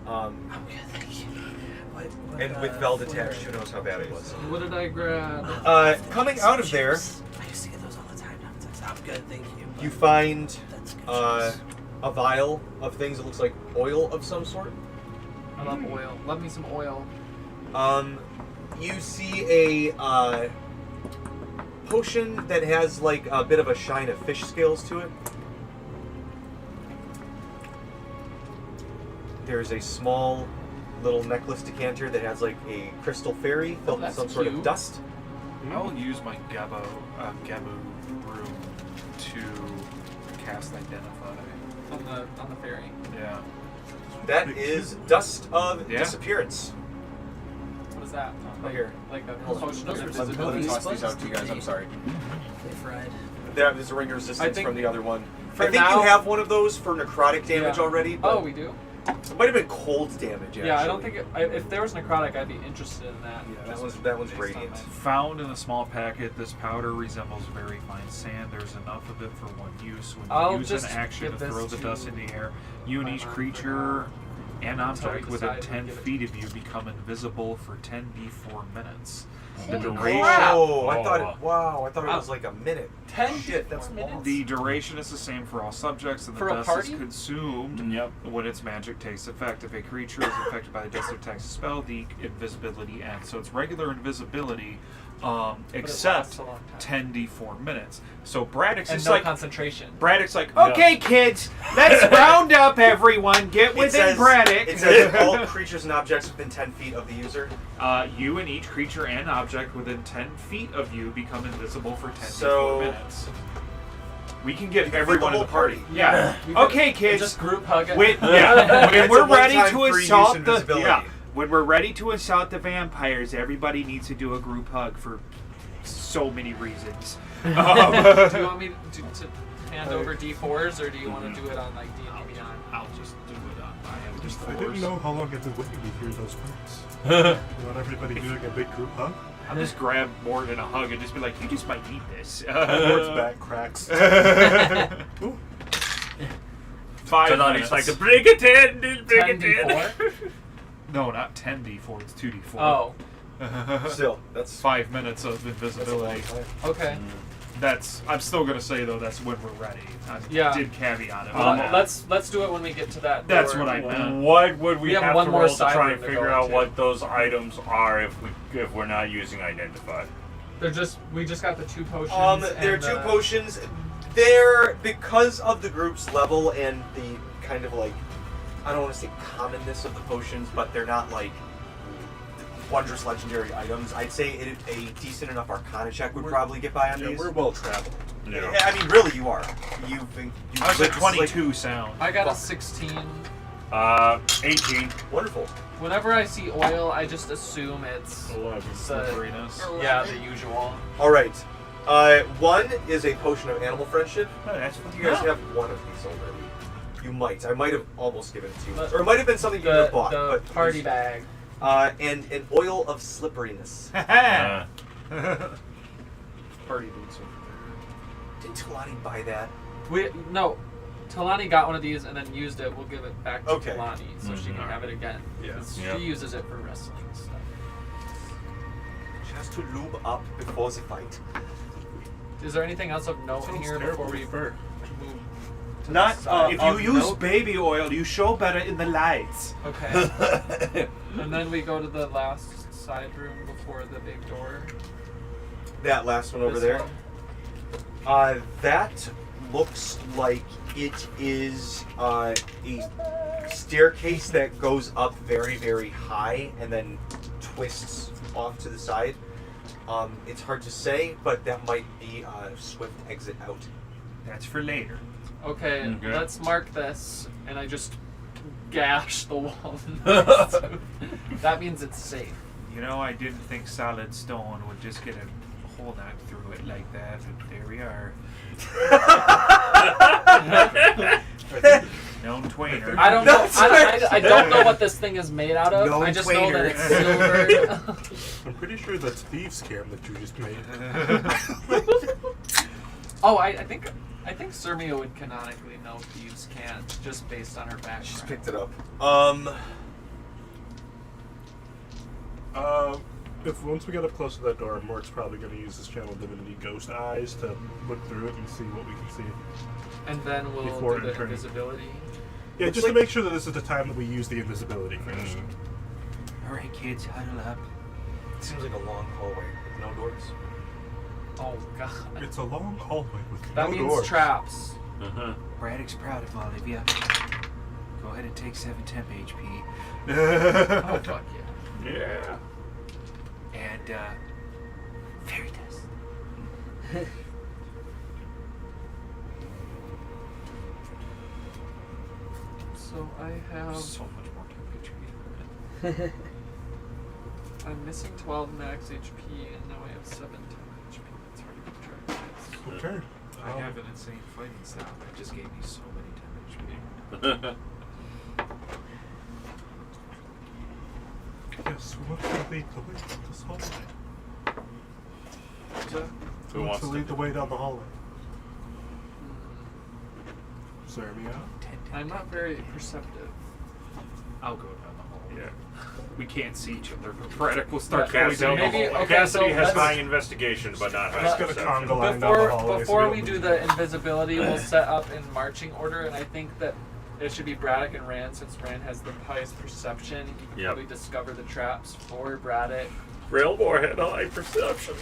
I'm good, thank you. And with Vel detached, who knows how bad it was. What did I grab? Coming out of there, I used to get those all the time. I'm good, thank you. you find That's good. a vial of things that looks like oil of some sort. I love oil. Love me some oil. You see a potion that has like a bit of a shine of fish scales to it. There's a small little necklace decanter that has like a crystal fairy filled with that's some sort of cute. dust. I'll use my Gabu room to cast Identify. On the ferry. Yeah. That is dust of Yeah. disappearance. What is that? Right here. Like a Hold on. potion of Let me invisibility. toss these out to you guys. I'm sorry. They fried. There is a ring of resistance I think- from the other one. for I think now- you have one of those for necrotic damage Yeah. already. But Oh, we do? it might have been cold damage. Actually. Yeah, I don't think if there was necrotic, I'd be interested in that. Yeah, Just that one's based on radiant. my- Found in a small packet, this powder resembles very fine sand. There's enough of it for one use. When you I'll use just an action to give this throw the to dust in the air, you and my each mom creature and Until we object within decide we 10 give it feet of you become invisible for 10d4 minutes. The Holy duration, crap! Oh, I thought Oh. it. Wow, I thought it was like a minute. 10 Shit, that's minutes? long. the duration is the same for all subjects, and the For a dust party? is consumed Yep. when its magic takes effect. If a creature is affected by the dust attacks a spell, the invisibility ends. So it's regular invisibility, except lasts a long time. 10d4 minutes. So Braddock's And is no like, concentration. Braddock's like, Yeah. okay, kids, let's round up everyone. Get It within says, Braddock. it says all creatures and objects within 10 feet of the user. You and each creature and object within 10 feet of you become invisible for 10d4 So- minutes. We can get You can fit everyone the in the whole party. party. Yeah. We Okay, could kids. Just group hug it. When It's we're a ready one-time to free use assault the invisibility. when we're ready to assault the vampires, everybody needs to do a group hug for so many reasons. Do you want me to hand over D4s, or do you want to do it on like D&D Beyond? I'll just do it on my end. Just I didn't know how long I've been waiting to hear those parts. Not everybody doing a big group hug. I'll just grab Mort in a hug and just be like, you just might need this. Ward's back cracks. 5 So now minutes. he's like, bring it in, bring it in. 10d4? No, not 10d4, it's 2d4. Oh, Still, that's 5 minutes of that's a long invisibility. time. okay. I'm still gonna say though, that's when we're ready. I Yeah. did caveat it. Well, on that. let's do it when we get to that. That's door. what I meant. What would We we have have one to more roll to side try room and to figure go out to. what those items are if we're not using identify? We just got the 2 potions. There are and, 2 potions. They're because of the group's level and the kind of like, I don't want to say commonness of the potions, but they're not like wondrous legendary items. I'd say a decent enough Arcana check would probably get by on Yeah, these. we're well traveled. Yeah. I mean, really, you are. You've I was at this is like- 22 sound. I got a 16. 18. Wonderful. Whenever I see oil, I just assume it's 11. the, Slipperiness. yeah, the usual. All right. One is a potion of animal friendship. Oh, that's fun. You guys have one of these already. You might. I might have almost given it to you. Or it might have been something you could have bought. The But party bag. And an oil of slipperiness. Party boots over Didn't Talani buy that? No, Talani got one of these and then used it. We'll give it back to Okay. Talani so she can have it again. Yeah. 'Cause Yep. She uses it for wrestling and stuff. She has to lube up before the fight. Is there anything else of note in here before we move? to Not, the side? there. If you use baby oil, you show better in the lights. Okay. And then we go to the last side room before the big door. That last one over This there. one. That looks like it is a staircase that goes up very, very high and then twists off to the side. It's hard to say, but that might be a swift exit out. That's for later. Okay, Okay. let's mark this, and I just gash the wall. That means it's safe. You know, I didn't think solid stone would just get a hole knocked through it like that, but there we are. Known twainer. I don't know. I don't know what this thing is made out of. No I just know that it's twainer. silver. I'm pretty sure that's thieves' cam that you just made. Oh, I think Sirmia would canonically know thieves can't, just based on her background. She's picked it up. If once we get up close to that door, Mork's probably going to use his channel divinity ghost eyes to look through it and see what we can see. And then we'll Before do the entering. invisibility. Yeah, Looks just to like- make sure that this is the time that we use the invisibility first. All right, kids, huddle up. It seems like a long hallway with no doors. Oh god. It's a long hallway with That no means doors. traps. Braddock's proud of all of you. Go ahead and take 7 temp HP. Oh fuck yeah. Yeah. And, fairy dust. So I have. So much more temp HP. I'm missing 12 max HP, and now I have 7 HP. It's hard to keep track of this. Okay. I have an insane fighting style that just gave me so many temp HP. Yes, what should lead the way down this hallway? Who wants to to lead the do way down the hallway? Sirmia? I'm not very perceptive. I'll go down the hall. Yeah. We can't see each other, but Braddock will start Yeah, going down the maybe- hallway. okay, Cassidy so has let's- high investigation, but not high Just gonna perception. conga line down the hallway. Before we do the invisibility, we'll set up in marching order, and I think that it should be Braddock and Rand, since Rand has the highest perception. He can Yep. probably discover the traps for Braddock. Gralmor had high perception.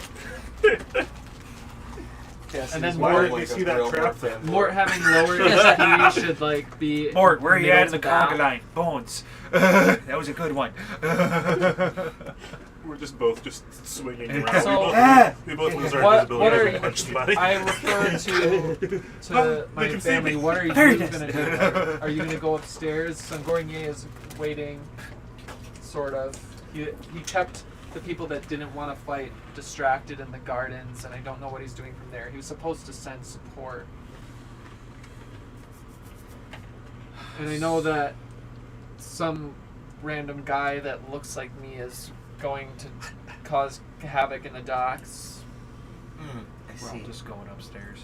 And then Why Mort, did we see that trap then? Mort having lower HP should like be. Mort, where are you middle at in the to down. conga line? Bones. That was a good one. We're just both just swinging So- around. we both lose our What invisibility are as we you? punch somebody. I refer to my can see family. me. What are you There it gonna is. do? Are you gonna go upstairs? Sangornier is waiting, sort of. He kept the people that didn't want to fight distracted in the gardens, and I don't know what he's doing from there. He was supposed to send support. And I know that some random guy that looks like me is going to cause havoc in the docks. We're all just going upstairs.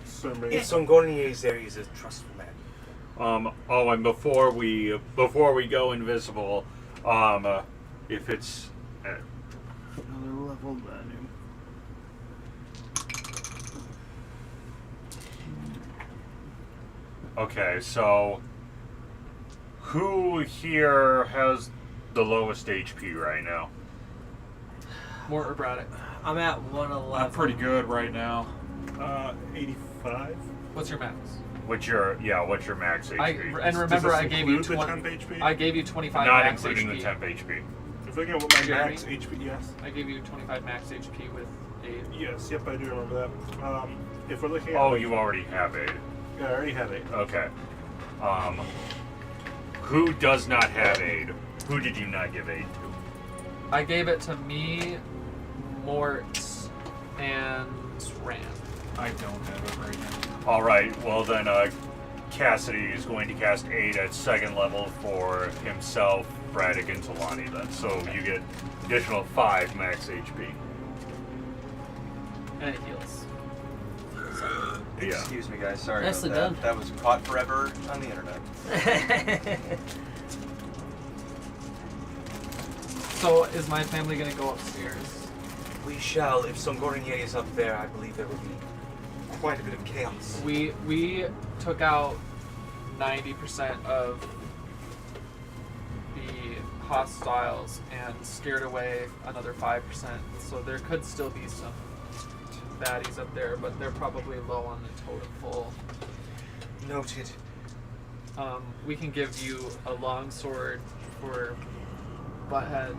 Sirmia. If Songornier is there, he's a trustful man. Oh, and before we go invisible, if it's Another level menu. okay, so who here has the lowest HP right now? Mort or Braddock? I'm at 111. I'm pretty good right now. 85? What's your max? What's your max HP? And remember, I gave you include the 20. 10 HP? I gave you 25 Not max including HP. the temp HP. If I get what my Jeremy? max HP, yes. I gave you 25 max HP with 8. Yes, yep, I do remember that. If we're looking at... Oh, you already have it. Yeah, I already have it. Okay. Who does not have aid? Who did you not give aid to? I gave it to me, Mort, and Ram. I don't have it right now. All right. Well then, Cassidy is going to cast aid at 2nd level for himself, Braddock, and Talani. Then, so you get additional 5 max HP. And it heals. Yeah. Excuse me, guys. Sorry Nicely about done. that. That was caught forever on the internet. So is my family gonna go upstairs? We shall. If Songorinier is up there, I believe there will be quite a bit of chaos. We took out 90% of the hostiles and scared away another 5%. So there could still be some baddies up there, but they're probably low on the totem pole. Noted. We can give you a long sword for Butthead.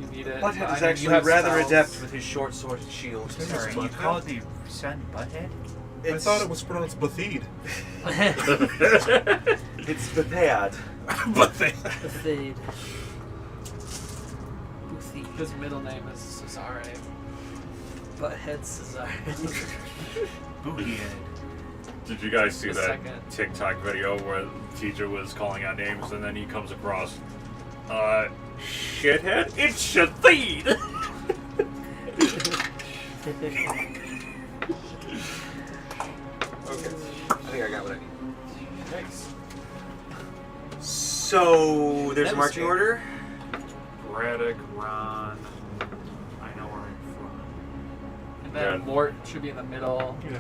You need it. Butthead is You actually have rather spells. adept with his short sword and shield. Sorry, you called the son Butthead? I thought it was pronounced Bathed. It's Butthead. Bathed. His middle name is Cesare. Butthead Cesar. Bootyhead. Did you guys see The that second. TikTok video where the teacher was calling out names and then he comes across, shithead? It's Shathid! Okay. I think I got what I need. Nice. So, there's That a was marching good. order. Braddock, Ron. I know where I'm from. And then Yeah. Mort should be in the middle. Yeah.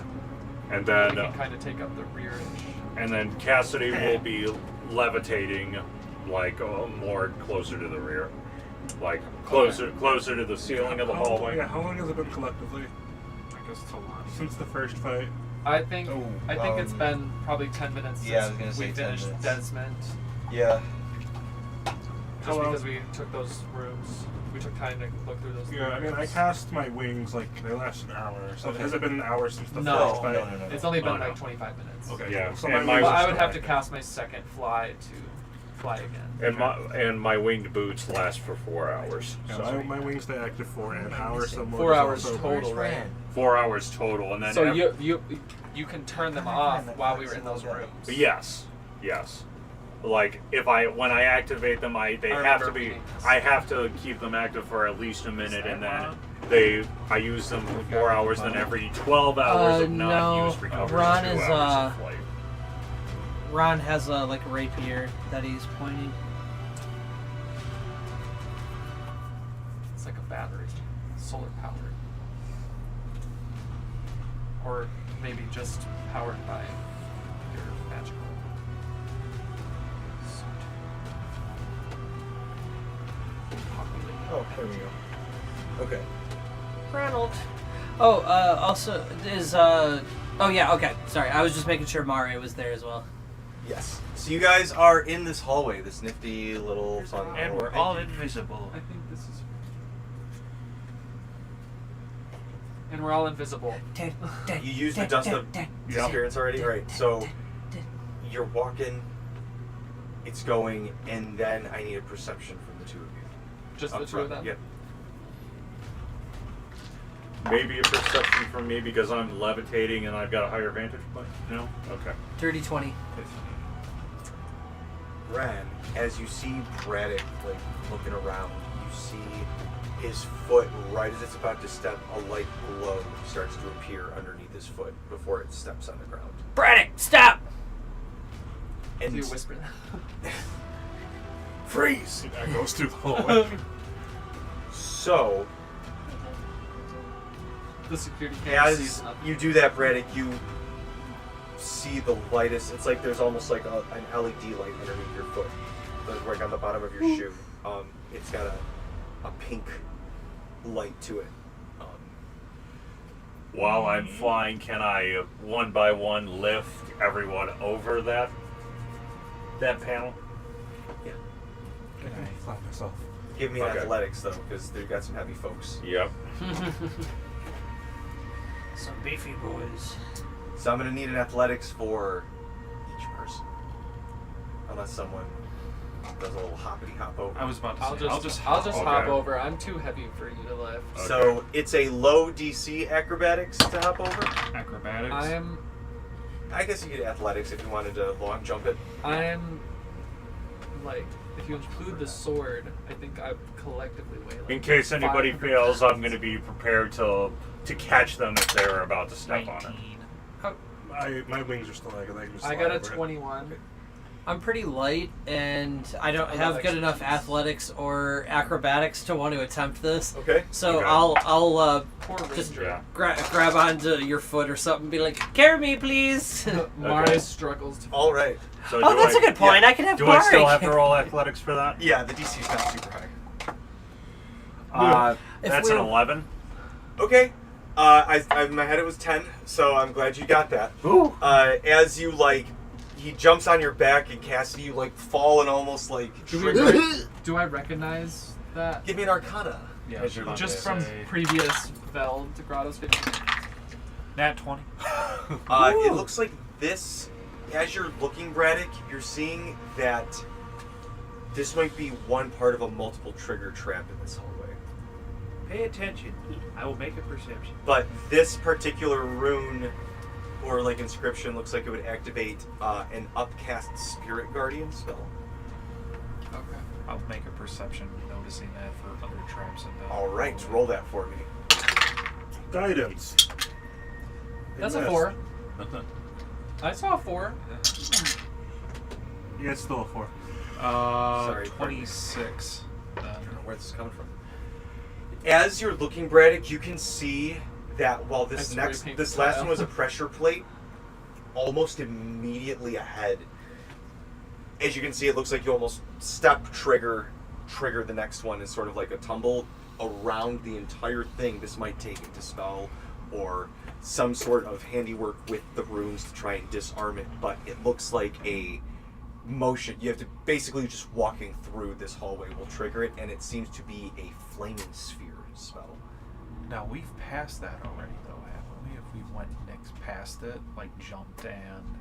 And We then, can kind of take up the rear. Cassidy will be levitating, like, more closer to the rear. Like, closer to the ceiling of the hallway. Yeah, how long has it been collectively? I guess Talani. Since the first fight? I think Oh, it's been probably 10 minutes yeah, I was since gonna say we 10 finished minutes. Desmond. Yeah. Just How because we took those rooms. We took time to look through those Yeah, I mean, I rooms. cast my wings, like, they last an hour. So Okay. has it been an hour since the No. first fight? No. It's only been Oh, no. like 25 minutes. Okay, Yeah, cool. So and my my- But wings I are would still have to active. cast my second fly to fly again. And my winged boots last for 4 hours. Yeah, So my wings stay active for an hour. So 4 hours also- total, right? 4 hours total, and then So you can turn them off while we were in those rooms. Yes. Like when I activate them, they have remember to be. reading this. I have to keep them active for at least a minute, and then I use them for 4 hours. Then every 12 hours of no. non-use recovers Ron 2 is, hours of flight. Ron has like a rapier that he's pointing. It's like a battery, solar powered, or maybe just powered by your magical suit. Oh, there we go. Okay. Ronald. Oh, also is oh yeah, okay. Sorry, I was just making sure Mario was there as well. Yes. So you guys are in this hallway, this nifty little fun And we're hallway. all invisible. I think this is. And we're all invisible. You used the dust of disappearance already? Right. So you're walking, it's going, and then I need a perception from the two of you. Just Up the two front. of them? Yep. Maybe a perception from me because I'm levitating and I've got a higher vantage point. No. Okay. Dirty 20. Ran, as you see Braddock looking around, you see his foot right as it's about to step, a light glow starts to appear underneath his foot before it steps on the ground. Braddock, stop! And Do you whisper that? freeze! That goes through the hallway. So, The security camera sees as nothing. you do that, Braddock, you see the lightest. It's like there's almost like an LED light underneath your foot, like on the bottom of your shoe. It's got a pink light to it. While I'm flying, can I one by one lift everyone over that panel? Yeah. Can I flat myself? Give me an Okay. athletics though, because they've got some heavy folks. Yep. Some beefy boys. So I'm gonna need an athletics for each person, unless someone does a little hoppity hop over. I was about to I'll say, just hop hop Okay. over. I'm too heavy for you to lift. Okay. So it's a low DC acrobatics to hop over. acrobatics. I guess you could athletics if you wanted to long jump it. I'm like, if you include the sword, I think I collectively weigh like In case anybody 500 fails, I'm pounds. going to be prepared to catch them if they're about to step on it. 19. My wings are still like I can just I slide got a over it. 21. I'm pretty light, and I don't have good Athletics. enough athletics or acrobatics to want to attempt this. Okay. So Okay. I'll Poor just Ranger. Yeah. grab onto your foot or something and be like, carry me, please. Mars Okay. struggles to. All right. So Oh, that's a good point. I can have Do I still Bari. have to roll athletics for that? Yeah, the DC is not super high. If That's we- an 11. Okay. I in my head it was 10, so I'm glad you got that. Ooh. As you he jumps on your back and Cassidy, you fall and almost Do, trigger it. we, do I recognize that? Give me an Arcana. Yeah, As you're about Just to from say. previous Veld to Grotto's video. Nat 20. It looks like this. As you're looking, Braddock, you're seeing that this might be one part of a multiple trigger trap in this hallway. Pay attention. I will make a perception. But this particular rune or inscription looks like it would activate an upcast spirit guardian spell. Okay. I'll make a perception noticing that for other traps in the. All right, roll that for me. Guidance. That's a Yes. 4. I saw a 4. Yeah, it's still a 4. Sorry, 26. I don't know where this is coming from. As you're looking, Braddock, you can see that while this I spray paint this the last tile. one was a pressure plate, almost immediately ahead. As you can see, it looks like you almost trigger the next one is sort of like a tumble around the entire thing. This might take a dispel or some sort of handiwork with the runes to try and disarm it, but it looks like a motion. You have to basically just walking through this hallway will trigger it, and it seems to be a flaming sphere spell. Now we've passed that already, though, haven't we? If we went next past it, jumped and.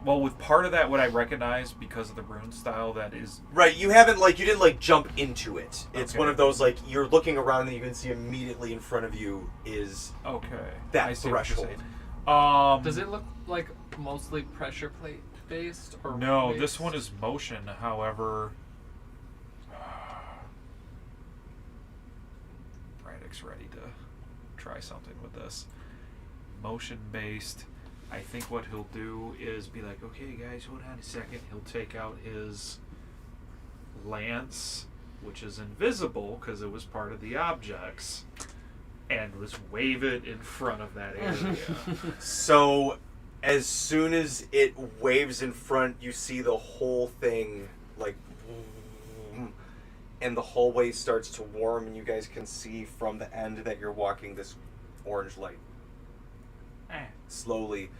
Well, with part of that, what I recognize because of the rune style, that is. Right, you haven't you didn't jump into it. It's Okay. one of those you're looking around and you can see immediately in front of you is Okay. that I see what you're threshold. saying. Does it look like mostly pressure plate based or No, based? this one is motion. However, Braddock's ready to try something with this. Motion based. I think what he'll do is be like, okay, guys, hold on a second. He'll take out his lance, which is invisible because it was part of the objects, and just wave it in front of that area. So as soon as it waves in front, you see the whole thing and the hallway starts to warm, and you guys can see from the end that you're walking this orange light slowly.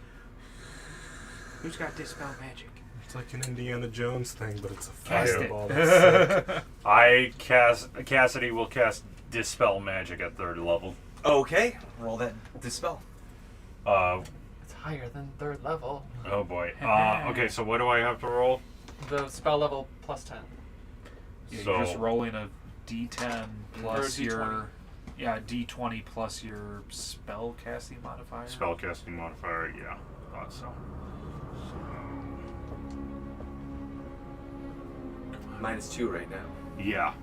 Who's got dispel magic? It's like an Indiana Jones thing, but it's a Cast it. fireball. That's sick. Cassidy will cast Dispel Magic at 3rd level. Okay, roll that dispel. It's higher than 3rd level. Oh boy. Okay, so what do I have to roll? The spell level plus 10. Yeah, So- you're just rolling a d10 plus Or a D20. your d20 plus your spell casting modifier. Spellcasting modifier, yeah. Thought so. -2 right now. Yeah.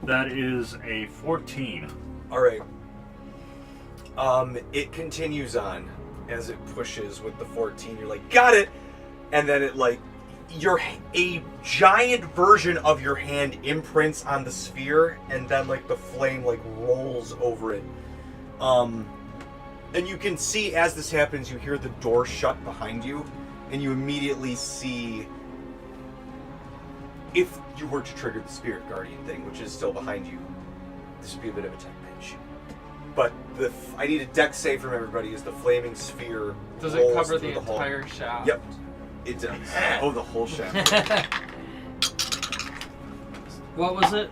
That is a 14. All right. It continues on as it pushes with the 14. You're like, got it, and then it a giant version of your hand imprints on the sphere, and then the flame rolls over it. And you can see as this happens, you hear the door shut behind you, and you immediately see, if you were to trigger the spirit guardian thing, which is still behind you, this would be a bit of a tech pinch. But I need a dex save from everybody as the flaming sphere Does rolls it cover through the hall. entire shaft? Yep, it does. Oh, the whole shaft. What was it?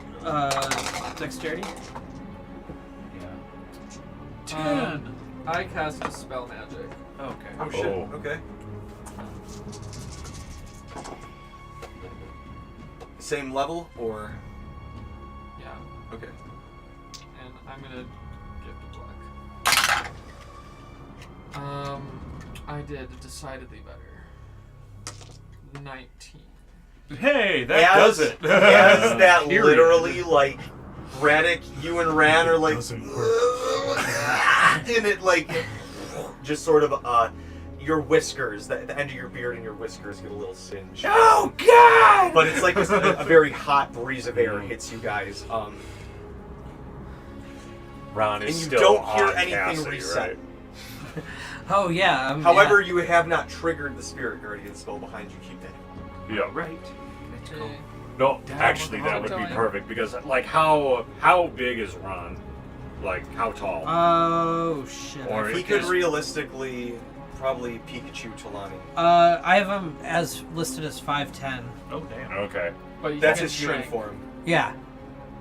Dexterity? Yeah. 10. I cast Dispel Magic. Okay. Oh shit. Oh. Okay. Same level, or? Yeah. Okay. And I'm gonna give the black. I did decidedly better. 19. Hey, that does it. As that Period. literally, like, Raddick, you and Ran are like, Doesn't work. and it like, just sort of, your whiskers, the end of your beard and your whiskers get a little singed. Oh God! But it's like a very hot breeze of air hits you guys. Ron And is you still don't hear on anything Cassidy, reset. right? Oh yeah. However, you have not triggered the Spirit Guardian spell behind you. Keep that. Yeah. Right. Let's go. Okay. No, Down actually, with the that would be Balthiel. perfect because, like, how big is Ron? Like, how tall? Oh shit. Or He it could is- realistically probably Pikachu Talani. I have him as listed as 5'10". Oh damn. Okay. But you That's can his human shrink. form. Yeah.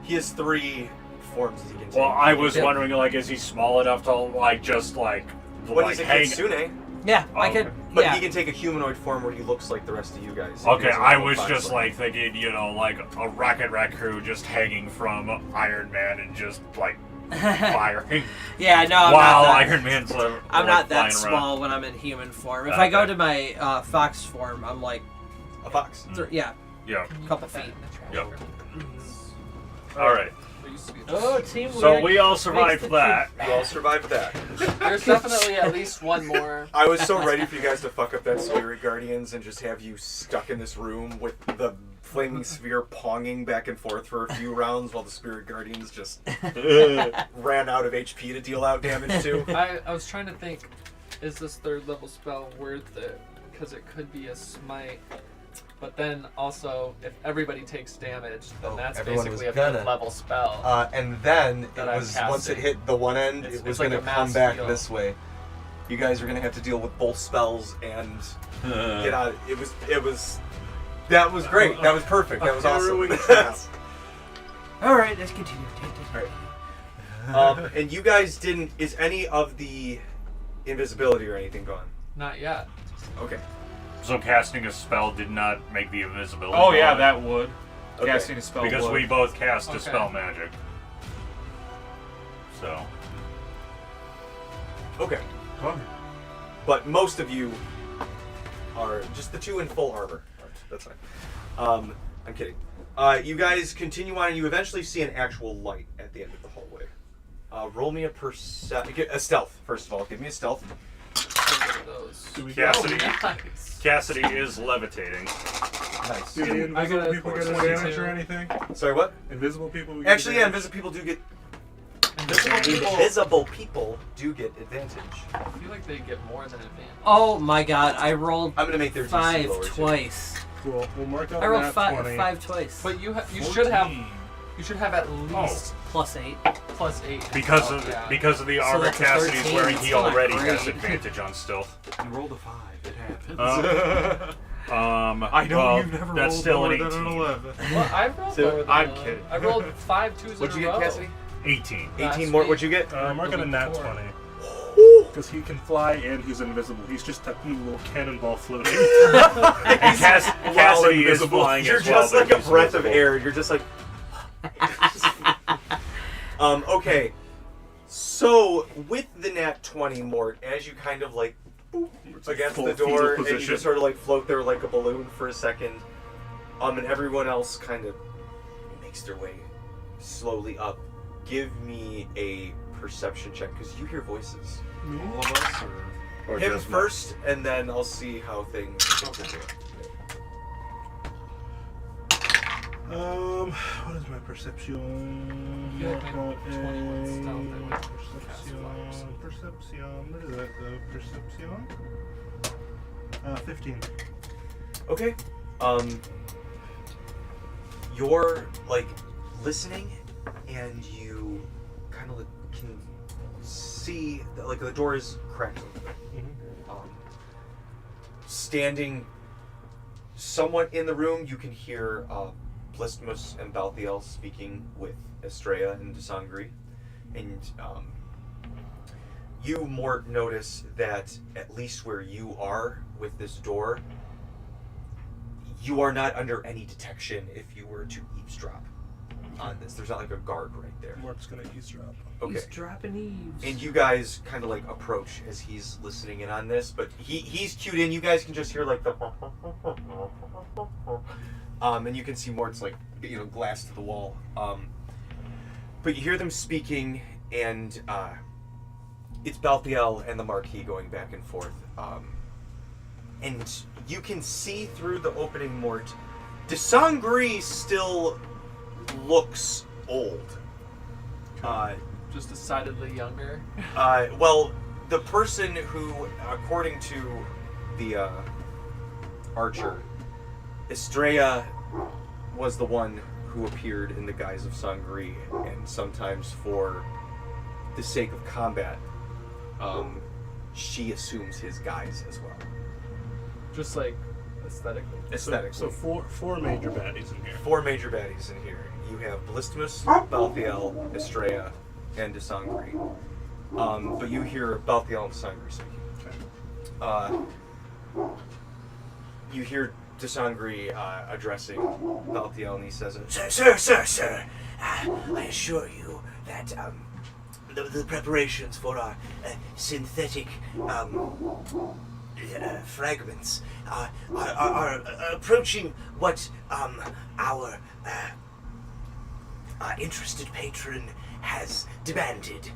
He has 3 forms that he can take. Well, I was Yep. wondering, like, is he small enough to, like, just like when like he's a hang? Kitsune, Yeah. Oh, I could. okay. but Yeah. he can take a humanoid form where he looks like the rest of you guys. He Okay, has a I level was 5 just form. like thinking, you know, like a Rocket Raccoon just hanging from Iron Man and just like firing Yeah. No. I'm while not that, Iron Man's I'm like, not that flying around. small when I'm in human form. If I go Okay. to my fox form, I'm like, a fox. yeah, Yeah. a couple feet. Yep. All right. There used to be Oh, team. So we all survived that. You all survived that. There's definitely at least one more. I was so ready for you guys to fuck up that Spirit Guardians and just have you stuck in this room with the flaming sphere ponging back and forth for a few rounds while the Spirit Guardians just ran out of HP to deal out damage to. I was trying to think, is this 3rd level spell worth it? Because it could be a smite. But then also, if everybody takes damage, then Oh, that's everyone basically was a 5th gonna. level spell. And then it That I'm was once it casting. hit the one end, It's- it was it's like going a to come mass back heal. this way. You guys are going to have to deal with both spells and get out. That was great. That was perfect. That was awesome. All right, let's continue. And you guys didn't. Is any of the invisibility or anything gone? Not yet. Okay. So casting a spell did not make the invisibility. Oh yeah, gone, that would. Okay. Casting a spell because would. we both cast Okay. dispel magic. So Okay. But most of you are just the 2 in full armor. That's fine. I'm kidding. You guys continue on, and you eventually see an actual light at the end of the hallway. Roll me a stealth. First of all, give me a stealth. Look at those. Do we Cassidy, Nice. Cassidy is levitating. Nice. Do the I invisible got a people get 42. advantage or anything? Sorry, what? Invisible people get Actually, yeah, advantage? invisible people do get. Invisible Invisible people do get advantage. I feel like they get more than advantage. Oh my god, I rolled I'm gonna make their DC 5 lower, too. twice. Cool. We'll mark out I rolled nat 5 20. twice. But you should have at least Plus 8. plus 8. Because Oh, of yeah. because of the So armor that's a Cassidy's 13, wearing, it's he still not already great. has advantage on stealth. You rolled a 5. It happens. I know well, you've never that's rolled still more an than 18. an 11. Well, I rolled So, lower than I'm a- kidding. I rolled 5 2s What'd you in a get, row. Cassidy? 18. 18 more. What'd you get? Mark out a nat Before. 20. Because he can fly and he's invisible. He's just a little cannonball floating. And Cassidy is invisible. flying You're as well. just but like a he's breath of invisible. air. You're just like. Okay. So with the nat 20, Mort, as you kind of like boop, against Full the door, fetal and you position. just sort of like float there like a balloon for a second, and everyone else kind of makes their way slowly up. Give me a perception check because you hear voices. All of us, or Or Him just first, and then I'll see how things continue. What is my perception? I feel like my Got 21 stealth, I would cast Perception. What is that? Perception? 15. Okay. You're like listening, and you kind of can see that, like, the door is cracked open. Standing somewhat in the room, you can hear Blistmus and Balthiel speaking with Estrella and DeSangris, and you, Mort, notice that at least where you are with this door, you are not under any detection if you were to eavesdrop on this. There's not like a guard right there. Mark's gonna eavesdrop. Okay. He's dropping eaves. And you guys kind of like approach as he's listening in on this, but he's cued in. You guys can just hear like the and you can see more. It's like, you know, glass to the wall. But you hear them speaking, and it's Balthiel and the Marquis going back and forth. And you can see through the opening mort, DeSangris still looks old. Just decidedly younger. Well, the person who, according to the archer, Estrella was the one who appeared in the guise of Sangri, and sometimes for the sake of combat, she assumes his guise as well. Just like aesthetically. Aesthetically. So four major baddies in here. 4 major baddies in here. You have Ballistimus, Balthiel, Estrella, and DeSangris. But you hear Balthiel and DeSangris speaking. You hear DeSangris addressing Balthiel, and he says, Sir, I assure you that the preparations for our synthetic fragments are approaching what our interested patron has demanded.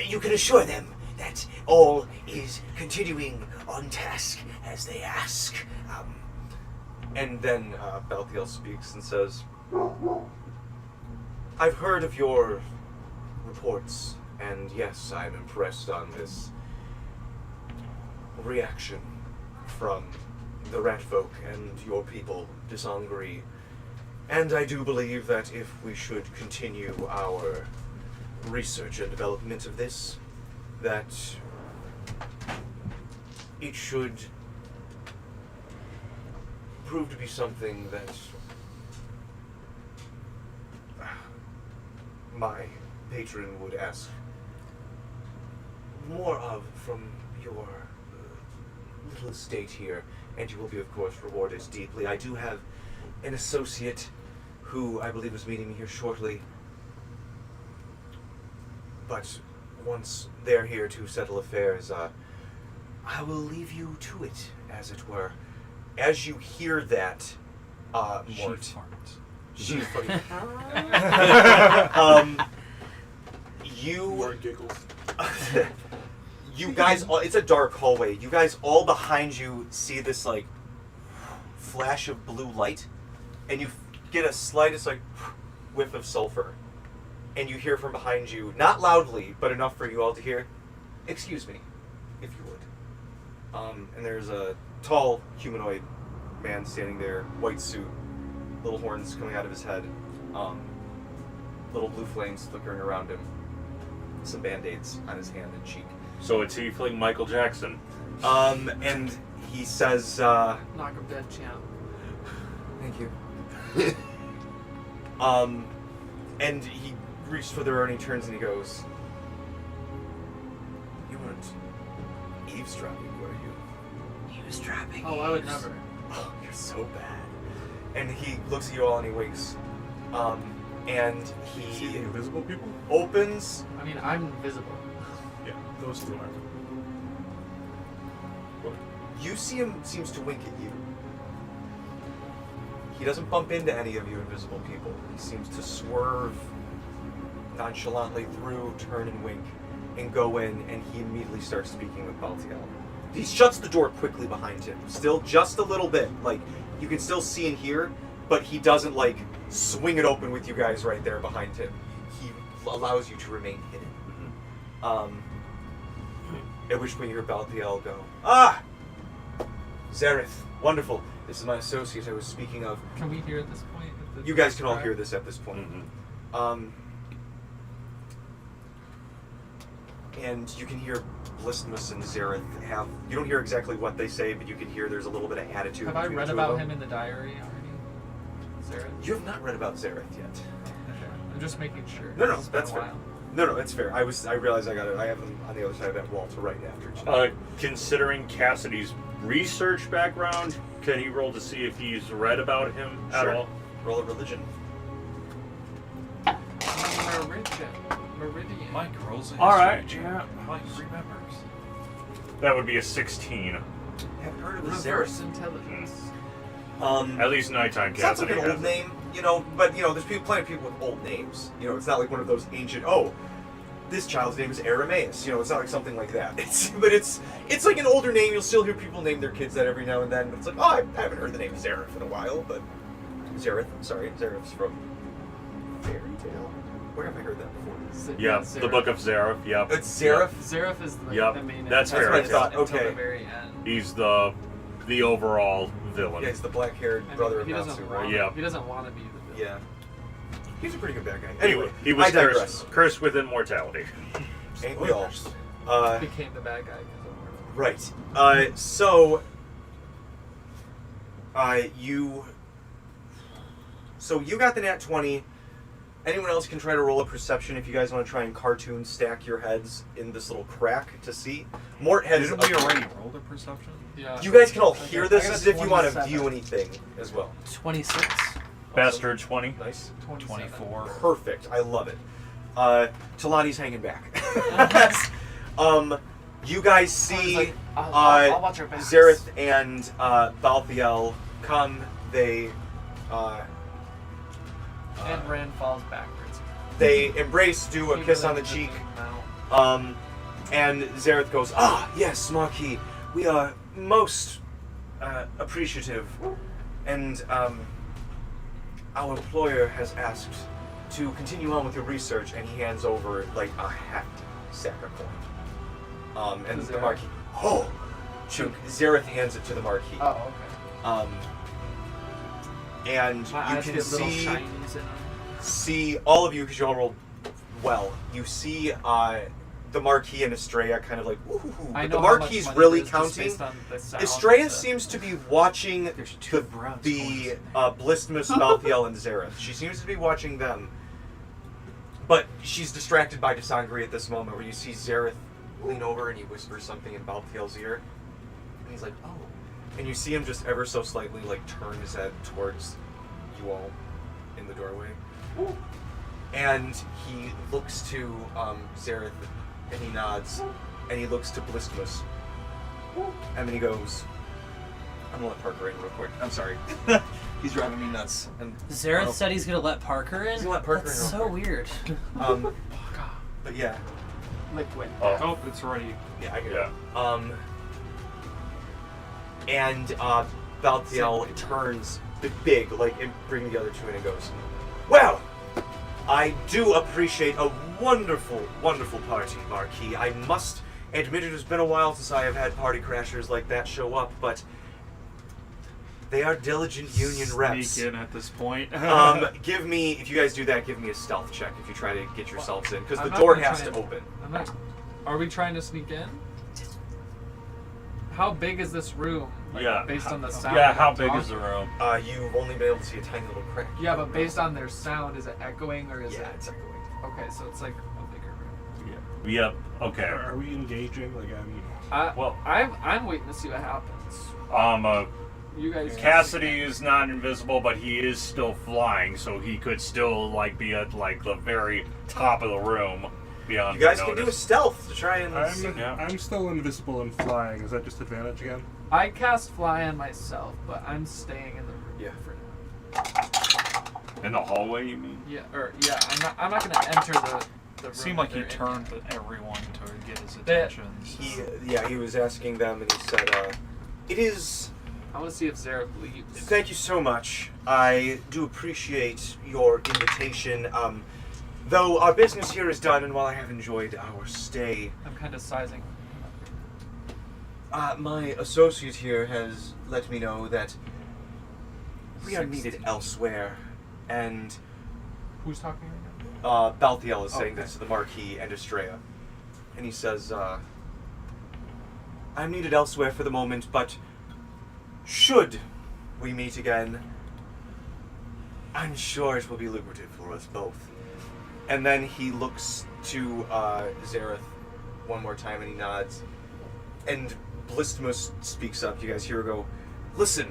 You can assure them that all is continuing on task as they ask. And then Balthiel speaks and says, I've heard of your reports, and yes, I'm impressed on this reaction from the rat folk and your people, DeSangris. And I do believe that if we should continue our research and development of this, that it should prove to be something that my patron would ask more of from your little estate here, and you will be, of course, rewarded deeply. I do have an associate who I believe is meeting me here shortly, but once they're here to settle affairs, I will leave you to it, as it were. As you hear that, Mort, Mort giggles. You guys, it's a dark hallway. You guys all behind you see this like flash of blue light, and you get a slightest like whiff of sulfur, and you hear from behind you, not loudly, but enough for you all to hear, "Excuse me, if you would." And there's a tall humanoid man standing there, white suit, little horns coming out of his head, little blue flames flickering around him, some band-aids on his hand and cheek. So it's Tiefling Michael Jackson. And he says, Knock him dead, champ. Thank you. And he reaches for the road and he turns and he goes, "You weren't eavesdropping, were you?" Eavesdropping. Oh, I would never. Oh, you're so bad. And he looks at you all and he winks. And See he the invisible people? opens. I mean, I'm invisible. Yeah, those two are. You see him seems to wink at you. He doesn't bump into any of you invisible people. He seems to swerve nonchalantly through, turn and wink, and go in, and he immediately starts speaking with Balthiel. He shuts the door quickly behind him, still just a little bit. Like, you can still see and hear, but he doesn't, like, swing it open with you guys right there behind him. He allows you to remain hidden. At which point you hear Balthiel go, "Ah! Zareth, wonderful. This is my associate I was speaking of." Can we hear at this point? You guys can all hear this at this point. And you can hear Ballistimus and Zareth have... You don't hear exactly what they say, but you can hear there's a little bit of attitude Have I between read the two of about them. him in the diary already? Zareth? You have not read about Zareth yet. Okay. I'm just making sure. No, It's been that's a fair. while. No, that's fair. I realized I have them on the other side of that wall to right after. Considering Cassidy's research background, can he roll to see if he's read about him at Sure. all? Roll a religion. Meridian. Mike rolls a All right, history check. Mike remembers. That would be a 16. Haven't heard of the Reverse Xerath. intelligence. At least nighttime Sounds like Cassidy an has old it. name, but there's plenty of people with old names. It's not like one of those ancient. Oh, this child's name is Aramaeus. It's not like something like that. It's like an older name. You'll still hear people name their kids that every now and then. But it's like, I haven't heard the name Xerath in a while. But Xerath's from fairy tale. Where have I heard that before? Yeah, Xerath. the Book of Xerath. Yep. It's Xerath. Xerath is the, Yep, the main. that's what I thought. Until Okay. the very end. He's the overall villain. Yeah, he's the black-haired brother of he Natsu, doesn't right? want. Yeah. He doesn't want to be the villain. Yeah. He's a pretty good bad guy. Anyway, he was I digress. cursed with immortality. Ain't we all? Became the bad guy because of Mortal. Right. So you got the nat 20. Anyone else can try to roll a perception if you guys want to try and cartoon stack your heads in this little crack to see. Mort has. Didn't we already roll the perception? Yeah. You guys can all hear I this got a as if you want to 27. view anything as well. 26. Bastard 20. Nice. 24. Perfect. I love it. Talani's hanging back. You guys see I'll watch your backs. Xerath and Balthiel come. They And Rand falls backwards. they embrace, do a kiss on the cheek, and Xerath goes, yes, Marquis, we are most appreciative, and our employer has asked to continue on with your research, and he hands over like a hefty sack of coin. And the Marquis, Xerath hands it to the Marquis. Oh, okay. And My you eyes can get little see shinies in them. see all of you, because you all rolled well, you see the Marquis and Estrella kind of like, ooh, I but know the how much Marquis money really it is just counting. based on the sound Estrella of the- seems to be watching There's two brown the swords. Blistmus, Balthiel, and Xerath. She seems to be watching them. But she's distracted by DeSangris at this moment, where you see Xerath lean over and he whispers something in Balthiel's ear. And he's like, oh. And you see him just ever so slightly like turn his head towards you all in the doorway. And he looks to Xerath and he nods. And he looks to Blistmus. And then he goes, I'm gonna let Parker in real quick. I'm sorry. He's driving me nuts. And Xerath said he's gonna let Parker in? He's gonna let Parker That's in real so weird. but yeah. liquid. Oh, it's ready. Yeah, I get Yeah. it. And Balthiel turns big, like, and bring the other two in and goes, well, I do appreciate a wonderful, wonderful party, Marquis. I must admit it has been a while since I have had party crashers like that show up, but they are diligent union reps. Sneak in at this point. Give me, if you guys do that, give me a stealth check if you try to get yourselves in, because I'm the not door gonna has try to and- open. I'm not, are we trying to sneak in? How big is this room? Like, Yeah. Based on the sound. Yeah, of how them big is the talking? room? You've only been able to see a tiny little crack. Yeah, but based on their sound, is it echoing or is Yeah, it? it's echoing. Okay, so it's like a bigger room. Yep. Okay. Are we engaging? Like, Well- I'm waiting to see what happens. You guys. Cassidy is not invisible, but he is still flying, so he could still like be at like the very top of the room beyond. You guys can do a notice. stealth to try and see. I'm still invisible and flying. Is that just advantage again? I cast fly on myself, but I'm staying in the room Yeah. for now. In the hallway, you mean? Yeah, I'm not gonna enter the room. It seemed like that he they're in turned yet. everyone to get his That- attention. He was asking them, and he said, "It is. I want to see if Xerath leaves. Thank you so much. I do appreciate your invitation. Though our business here is done, and while I have enjoyed our stay, I'm kind of sizing. my associate here has let me know that we are needed elsewhere, and Who's talking right now? Balthiel is saying Okay. this to the Marquis and Estrella. And he says, I'm needed elsewhere for the moment, but should we meet again, I'm sure it will be lucrative for us both. And then he looks to Zareth one more time and he nods. And Blistmus speaks up. You guys hear her go, listen,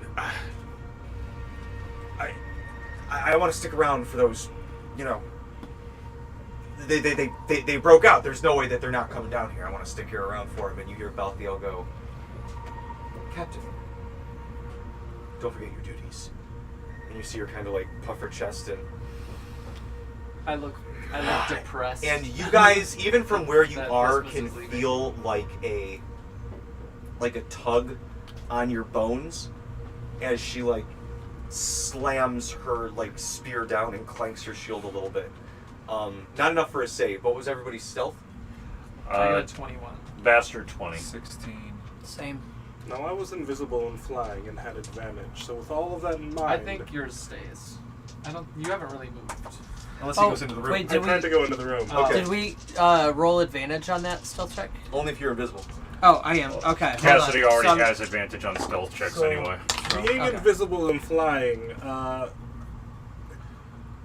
I want to stick around for those, you know, they broke out. There's no way that they're not coming down here. I want to stick here around for them. And you hear Balthiel go, Captain, don't forget your duties. And you see her kind of like puff her chest and I look depressed. And you guys, even from where you That are, Blistmus can is leaving. feel like a tug on your bones as she like slams her like spear down and clanks her shield a little bit. Not enough for a save. What was everybody's stealth? I got a 21. Bastard 20. 16. Same. Now, I was invisible and flying and had advantage, so with all of that in mind... I think yours stays. You haven't really moved. Unless he goes into the room. Wait, I tried to go into the room. Oh. Okay. Did we roll advantage on that stealth check? Only if you're invisible. Oh, I am. Okay. hold Cassidy on. already So I'm- has advantage on stealth checks So, anyway. Being Okay. invisible and flying,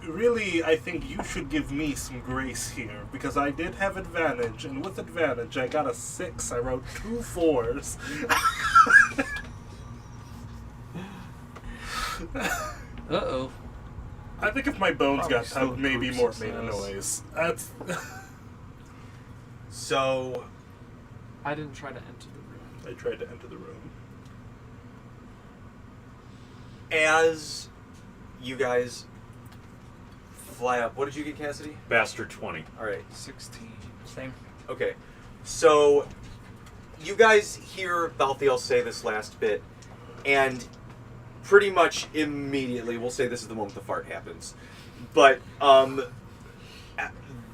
really, I think you should give me some grace here, because I did have advantage, and with advantage, I got a 6. I wrote 2 4s. Uh-oh. I think if my bones Probably got still tugged, maybe group more success. made a noise. That's... So I didn't try to enter the room. I tried to enter the room. as you guys fly up, what did you get, Cassidy? Bastard 20. All right. 16. Same. Okay, so you guys hear Balthiel say this last bit, and pretty much immediately, we'll say this is the moment the fart happens, but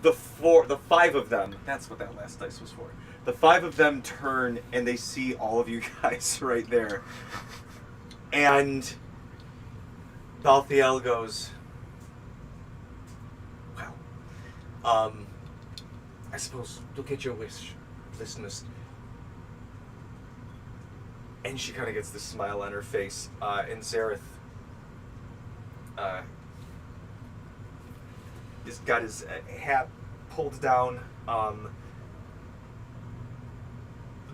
the 5 of them, that's what that last dice was for. The 5 of them turn and they see all of you guys right there, and Balthiel goes, well, I suppose you'll get your wish, listeners. And she kind of gets this smile on her face, and Zareth has got his hat pulled down.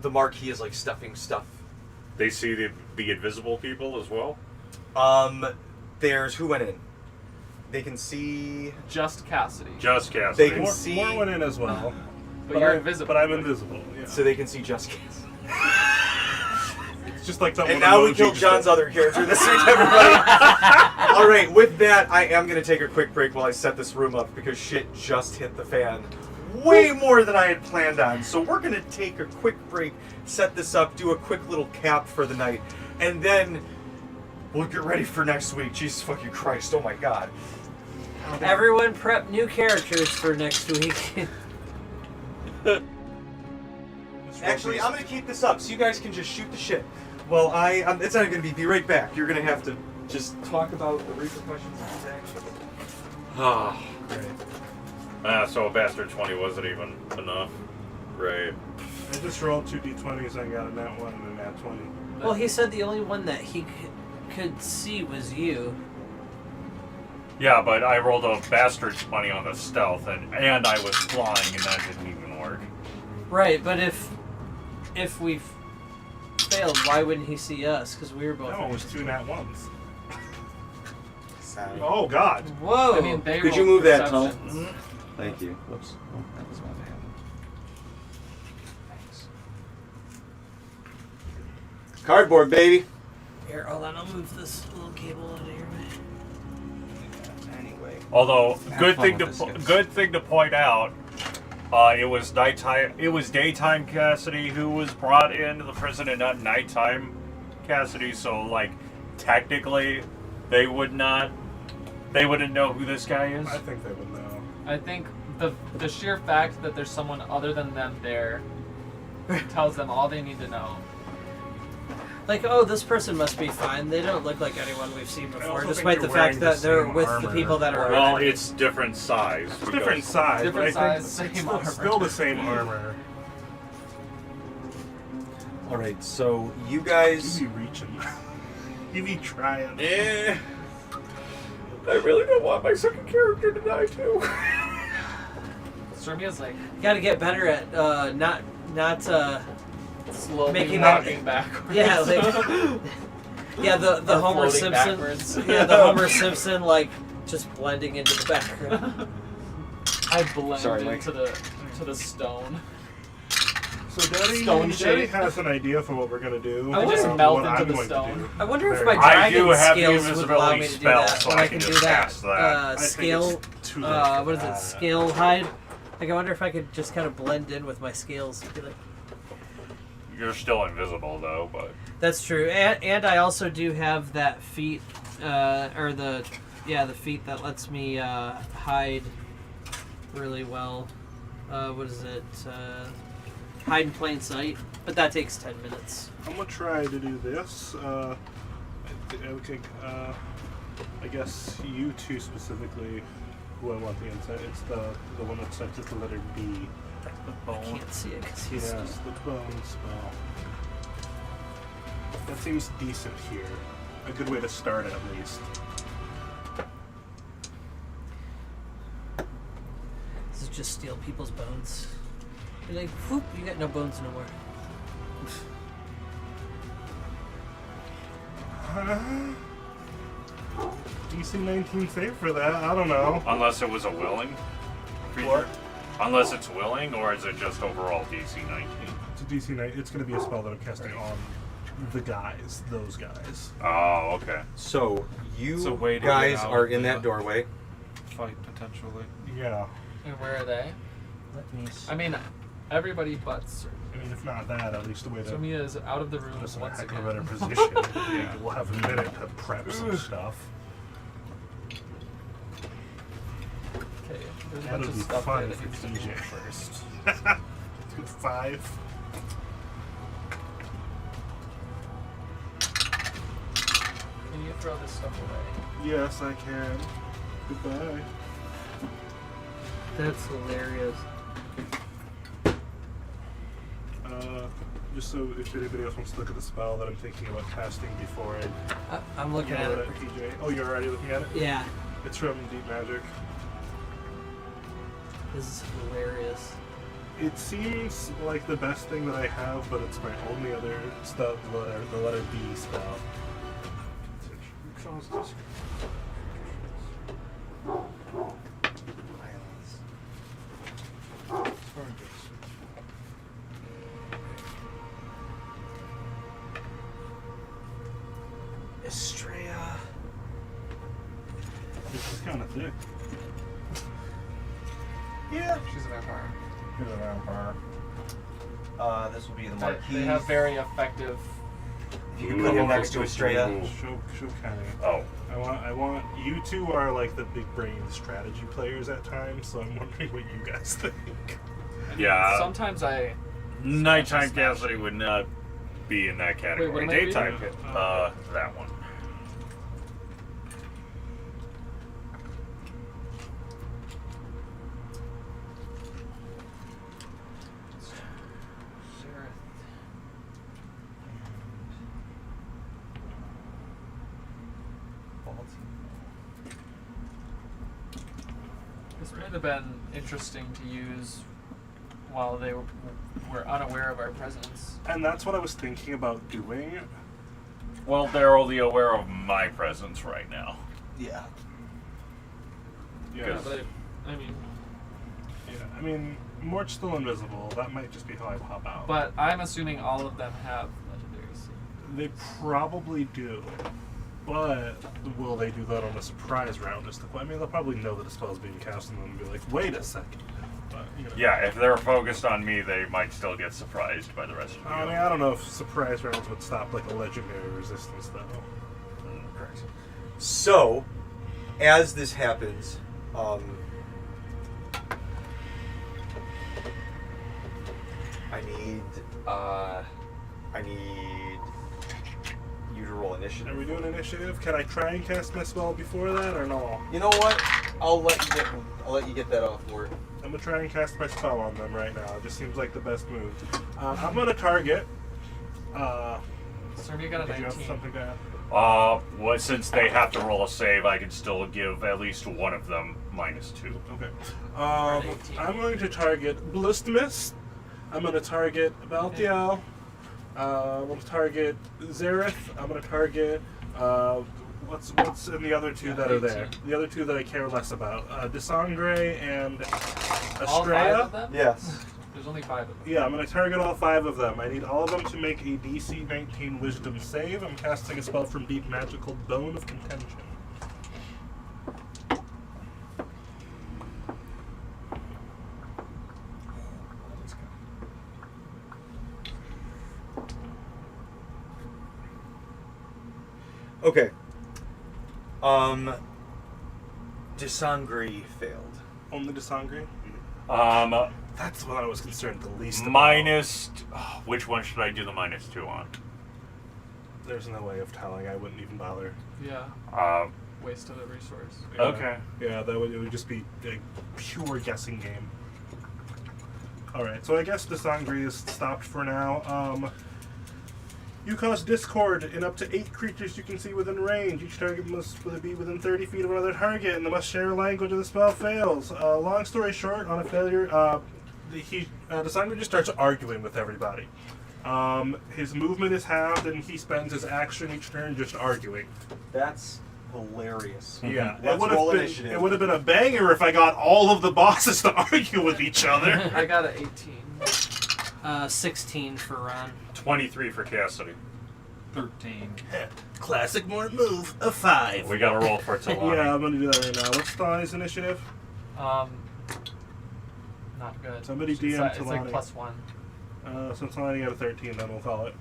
The Marquis is like stuffing stuff. They see the invisible people as well? There's who went in. They can see. Just Cassidy. Just Cassidy. They can see. More went in as well. But you're invisible. But I'm invisible, yeah. So they can see just Cassidy. It's just like that And one now we emoji killed just John's said. other character this week, everybody. All right, with that, I am going to take a quick break while I set this room up because shit just hit the fan. Way more than I had planned on. So we're going to take a quick break, set this up, do a quick little cap for the night, and then we'll get ready for next week. Jesus fucking Christ, oh my god. Everyone prep new characters for next week. Actually, I'm going to keep this up so you guys can just shoot the shit. Well, it's not going to be right back. You're going to have to just talk about the repercussions of these actions. Oh. Great. So a bastard 20 wasn't even enough. Right. I just rolled 2 d20s, I got a nat 1 and a nat 20. Well, he said the only one that he could see was you. Yeah, but I rolled a bastard 20 on the stealth, and I was flying, and that didn't even work. Right, but if we failed, why wouldn't he see us? Because we were both. That one was 2 nat 1s. Sorry. Oh, God. Whoa! I mean, they Could you rolled move that, Tom? perceptions. Thank you. Whoops. Oh, that was my bad. Thanks. Cardboard, baby. Here, hold on. I'll move this little cable out of here. Anyway. Although, Have good fun thing with to this, guys. good thing to point out, it was nighttime. It was daytime Cassidy who was brought into the prison, and not nighttime Cassidy. So, like, technically, they wouldn't know who this guy is. I think they would know. I think the sheer fact that there's someone other than them there tells them all they need to know. Like, oh, this person must be fine. They don't look like anyone we've seen before, also despite think the they're fact wearing that the they're same with the armor. people that are. Well, it's different size. It's different size, Different but I think size, it's same still, armor. still the same armor. All right, so you guys. You be reaching. You be trying. I really don't want my second character to die too. Sermia's like Gotta get better at not slowly making walking backwards. Yeah, like yeah, the Or Homer floating Simpson. backwards. Yeah, the Homer Simpson like just blending into the background. I blend Sorry, Mike. into the stone. So Daddy Stone shape. has an idea for what we're gonna do. I just and melt what into I'm the going to stone. do. I wonder if Very my good. I do dragon have the skills would allow me to do invisibility that. spell, But so I I can can do just that. cast that. I think Scale. it's too late for What is it? that. Scale hide. Like I wonder if I could just kind of blend in with my scales. Be like, You're still invisible though, but that's true, and I also do have that feat, or the feat that lets me hide really well. What is it? Hide in plain sight, but that takes 10 minutes. I'm gonna try to do this. Okay, I guess you two specifically, who I want the insight. It's the one that starts with the letter B. The I bone. can't see it because he's. Yes, the bone spell. That seems decent here. A good way to start at least. This is just steal people's bones. You're like, whoop, you got no bones no more. DC 19 save for that. I don't know. unless it was a willing creature. Unless it's willing, or is it just overall DC 19? It's a DC 9. It's going to be a spell that I'm casting on the guys. Those guys. Oh, okay. So It's a you way to get guys out are of in the- that doorway. Fight potentially. Yeah. And where are they? Let me see. I mean, everybody but I mean, if not that, at least the way to Sermia is out of the room put us in a once heck of again. a better position. Yeah, we'll have a minute to prep some stuff. Okay, there's a bunch That'll of be stuff fun there if that it's needs to DJ move first. 5. Can you throw this stuff away? Yes, I can. Goodbye. That's hilarious. Just so if anybody else wants to look at the spell that I'm thinking about casting before I'm looking I at yell it. at PJ. Oh, you're already looking at it? Yeah, It's from Deep Magic. this is hilarious. It seems like the best thing that I have, but it's my only other stuff, the letter B spell. Estrella. This is kind of thick. Yeah. She's a vampire. Here's a vampire. This will be the They Marquis. have very effective. If you can put him next to Estrella. Ooh. Show Kenny. Oh, I want you two are like the big brain strategy players at times, so I'm wondering what you guys think. yeah. Sometimes I. Nighttime casting would not be in that what category. am I reading? Daytime, that one. This might have been interesting to use while they were unaware of our presence. And that's what I was thinking about doing. Well, they're only aware of my presence right now. Yeah. Yeah. Yeah, but I mean, Yeah. I mean, Mort's still invisible. That might just be how I pop out. but I'm assuming all of them have legendaries. They probably do. But will they do that on a surprise round? I mean, they'll probably know that a spell's being cast and then be like, wait a second. But, you know. Yeah, if they're focused on me, they might still get surprised by the rest of you. I mean, I don't know if surprise rounds would stop like a legendary resistance, though. Correct. So, as this happens, I need you to roll initiative. Are we doing initiative? Can I try and cast my spell before that, or no? You know what? I'll let you get that off work. I'm gonna try and cast my spell on them right now. It just seems like the best move. I'm gonna target. Sermia got a Did you have 19. something to add? Well, since they have to roll a save, I can still give at least one of them -2. Okay. I'm going to target Blistmist. I'm going to target Balthiel. I'm going to target Zareth. I'm going to target what's in the other two that are there? The other two that I care less about. DeSangris and All 5 Estrella. of them? Yes. There's only 5 of them. Yeah, I'm going to target all 5 of them. I need all of them to make a DC 19 Wisdom save. I'm casting a spell from Deep Magic called Bone of Contention. Okay. DeSangris failed. Only DeSangris? That's what I was concerned the least about. Minus. Which one should I do the -2 on? There's no way of telling. I wouldn't even bother. Yeah. Waste of the resource. Yeah. Okay. Yeah, it would just be a pure guessing game. Alright, so I guess DeSangris is stopped for now. You cause discord in up to 8 creatures you can see within range. Each target must be within 30 feet of another target, and they must share a language or the spell fails. Long story short, on a failure, DeSangris just starts arguing with everybody. His movement is halved, and he spends his action each turn just arguing. That's hilarious. Yeah, Let's roll initiative. it would have been a banger if I got all of the bosses to argue with each other. I got an 18. 16 for Ron. 23 for Cassidy. 13. Classic Mort move, a 5. We gotta roll for Talani. Yeah, I'm gonna do that right now. What's Talani's initiative? Not good. Somebody It's DM like Talani. +1. So Talani got a 13, then we'll call it.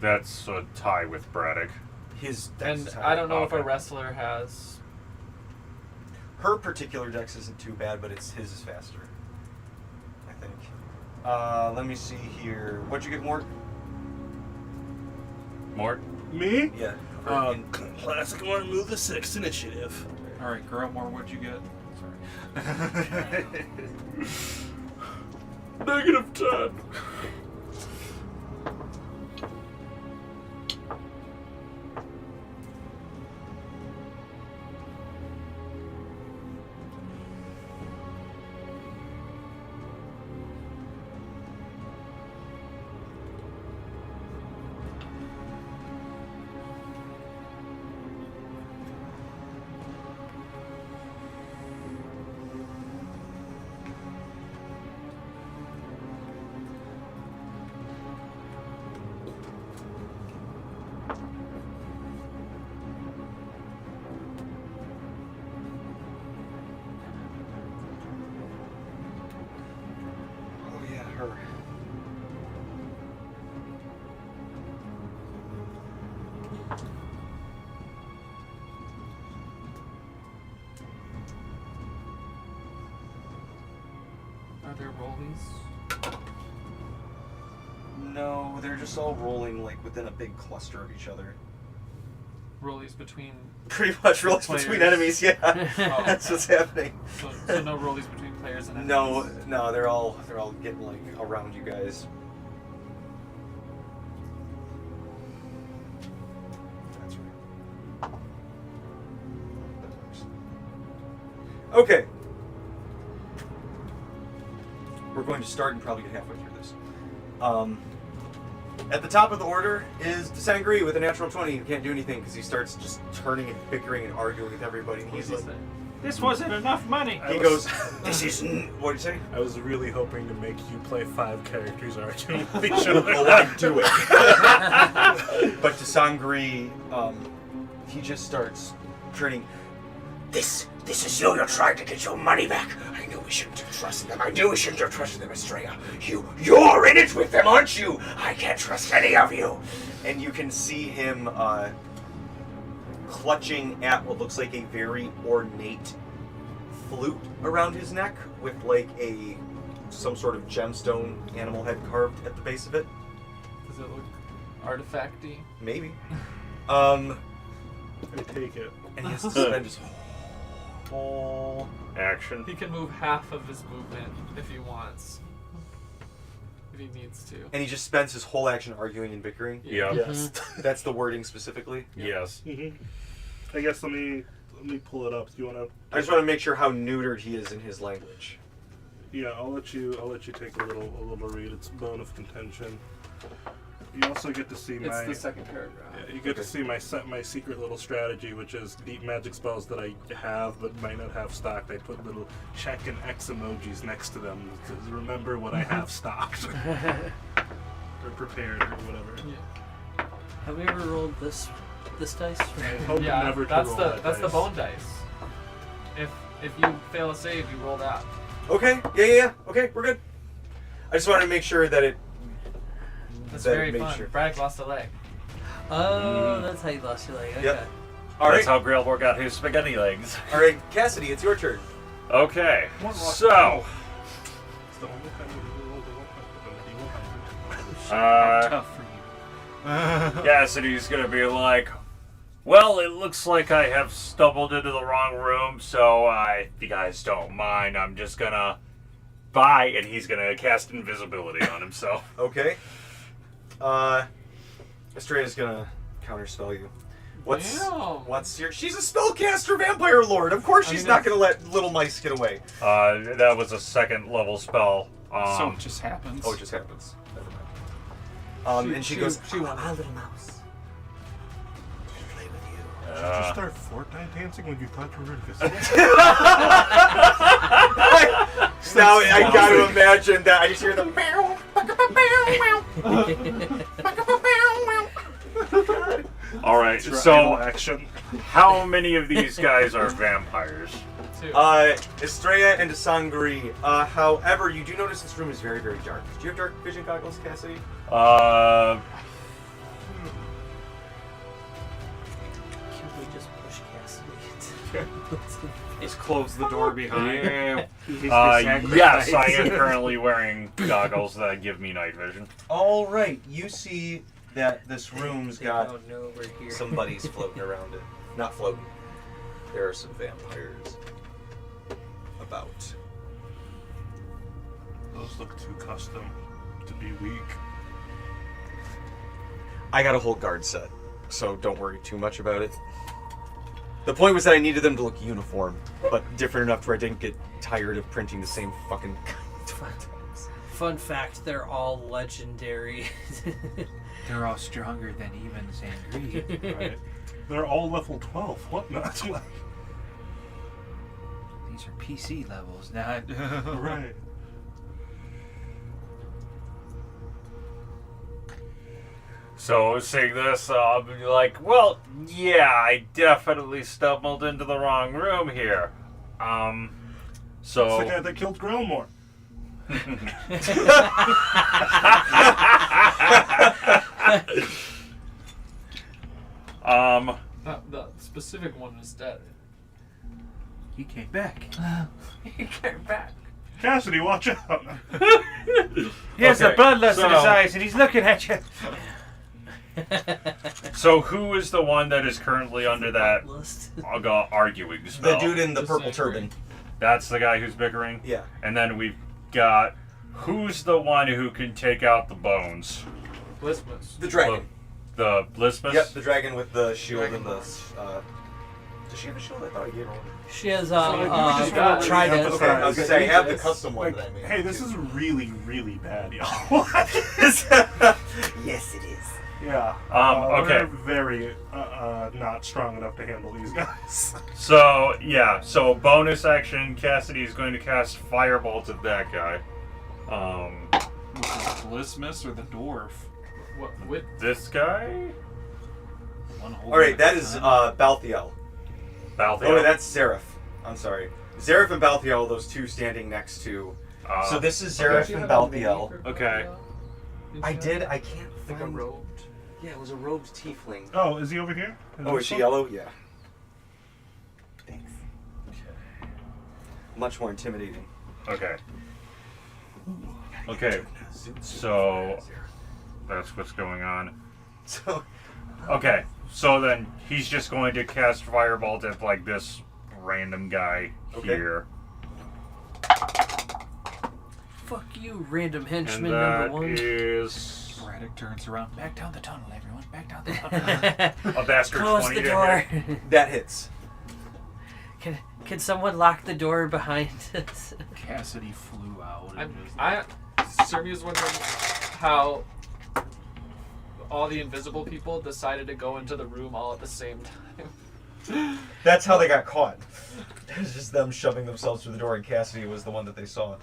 That's a tie with Braddock. His dex And is I higher. don't know if a Okay. wrestler has. Her particular dex isn't too bad, but his is faster. I think. Let me see here. What'd you get, Mort? Mort? Me? Yeah. Classic Mort move, the 6th initiative. Alright, Gralmor, what'd you get? Sorry. -10. Oh yeah, her. Are there rollies? No, they're just all rolling like within a big cluster of each other. Rollies between. Pretty much rolls Players. between enemies, yeah. Oh. That's what's happening. So no rollies between players and No, enemies? no, they're all getting like around you guys. That's right. That works. Okay. We're going to start and probably get halfway through this. At the top of the order is DeSangris with a natural 20. He can't do anything because he starts just turning and bickering and arguing with everybody. And he's like, This wasn't enough money. he goes, this isn't. What'd you say? I was really hoping to make you play 5 characters arguing with each other. Oh, I'd do it. But DeSangris, he just starts turning. This is you. You're trying to get your money back. I knew we shouldn't have trusted them. I knew we shouldn't have trusted them, Estrella. You're in it with them, aren't you? I can't trust any of you. And you can see him clutching at what looks like a very ornate flute around his neck with like some sort of gemstone animal head carved at the base of it. Does it look artifacty? Maybe. I take it. And he has to spend his whole Action. He can move half of his movement if he wants. if he needs to. And he just spends his whole action arguing and bickering? Yeah. Yes. That's the wording specifically? Yes. I guess let me pull it up. Do you want to? I just want to make sure how neutered he is in his language. Yeah, I'll let you take a little read. It's bone of contention. You also get to see It's the second paragraph. Yeah, you get to see my secret little strategy, which is deep magic spells that I have but might not have stocked. I put little check and X emojis next to them to remember what I have stocked or prepared or whatever. Yeah. Have we ever rolled this dice? I hope never to roll that that's the dice. bone dice. If you fail a save, you roll that. Okay, yeah. Okay, we're good. I just wanted to make sure that it... That's that it very made fun. sure. Bragg lost a leg. Oh, that's how you lost your leg. Okay. Yep. All right. That's how Gralmor got his spaghetti legs. All right, Cassidy, it's your turn. Okay, so It's the only time you roll the 100. Tough for you. Cassidy's gonna be like, well, it looks like I have stumbled into the wrong room, so if you guys don't mind, I'm just gonna bye, and he's gonna cast invisibility on himself. Okay. Estrella's gonna counterspell you. What's your... She's a spellcaster vampire lord. Of course she's not gonna let little mice get away. That was a second level spell. So it just happens. Oh, it just happens. Never mind. And she goes, little mouse. Play with you. Did you start Fortnite dancing when you thought you were in Now I gotta imagine that. I just hear the... All right, idle so action? how many of these guys are vampires? Estrella and DeSangris. However, you do notice this room is very, very dark. Do you have dark vision goggles, Cassidy? Can we just push Cassidy? Just close the door behind. Yeah. He's the Yes, sacrifice. I am currently wearing goggles that give me night vision. All right, you see that this room's They got don't know we're here. some buddies floating around it. Not floating. There are some vampires about. Those look too custom to be weak. I got a whole guard set, so don't worry too much about it. The point was that I needed them to look uniform, but different enough where I didn't get tired of printing the same fucking 12 times. Fun fact, they're all legendary. They're all stronger than even Sangria. Right? They're all level 12. What not? These are PC levels, not... Right. So seeing this, I'll be like, well, yeah, I definitely stumbled into the wrong room here. So It's the guy that killed Gralmor. The specific one is dead. He came back. He came back. Cassidy, watch out! He has Okay, the bloodlust in his so- eyes, and he's looking at you. So who is the one that is currently under that List. arguing The spell? dude in the purple Disagree. turban. That's the guy who's bickering? Yeah. And then we've got, who's the one who can take out the bones? Lismus. The dragon. The Lismus? Yep, the dragon with the shield Dragon and the. bones. Does she have a shield? I thought I gave her one. She has got- trident. Okay, I was gonna say I have the Yes. custom one Like, that I made. hey, this is really, really bad, y'all. Yes, it is. Yeah. Okay. We're very not strong enough to handle these guys. So, yeah, so bonus action, Cassidy is going to cast Firebolt at that guy. Lismus or the dwarf? What? With This guy? One holding All right, the that is gun. Balthiel. Balthiel? Oh, that's Zareth. I'm sorry. Zareth and Balthiel, those two standing next to. So this is Zareth and Balthiel. Okay. I did. I can't Like a find. robed. Yeah, it was a robed tiefling. Oh, is he over here? Oh, is she yellow? Yeah. Thanks. Much more intimidating. Okay. Okay, so that's what's going on. So. Okay, so then he's just going to cast Firebolt at, like, this random guy Okay. here. Fuck you, random henchman And that number 1. is Braddock turns around. Back down the tunnel, everyone. Back down the tunnel. a bastard Close 20 the to door. hit. That hits. Can someone lock the door behind us? Cassidy flew out. And Serbia's wondering how all the invisible people decided to go into the room all at the same time. That's how they got caught. It was just them shoving themselves through the door, and Cassidy was the one that they saw.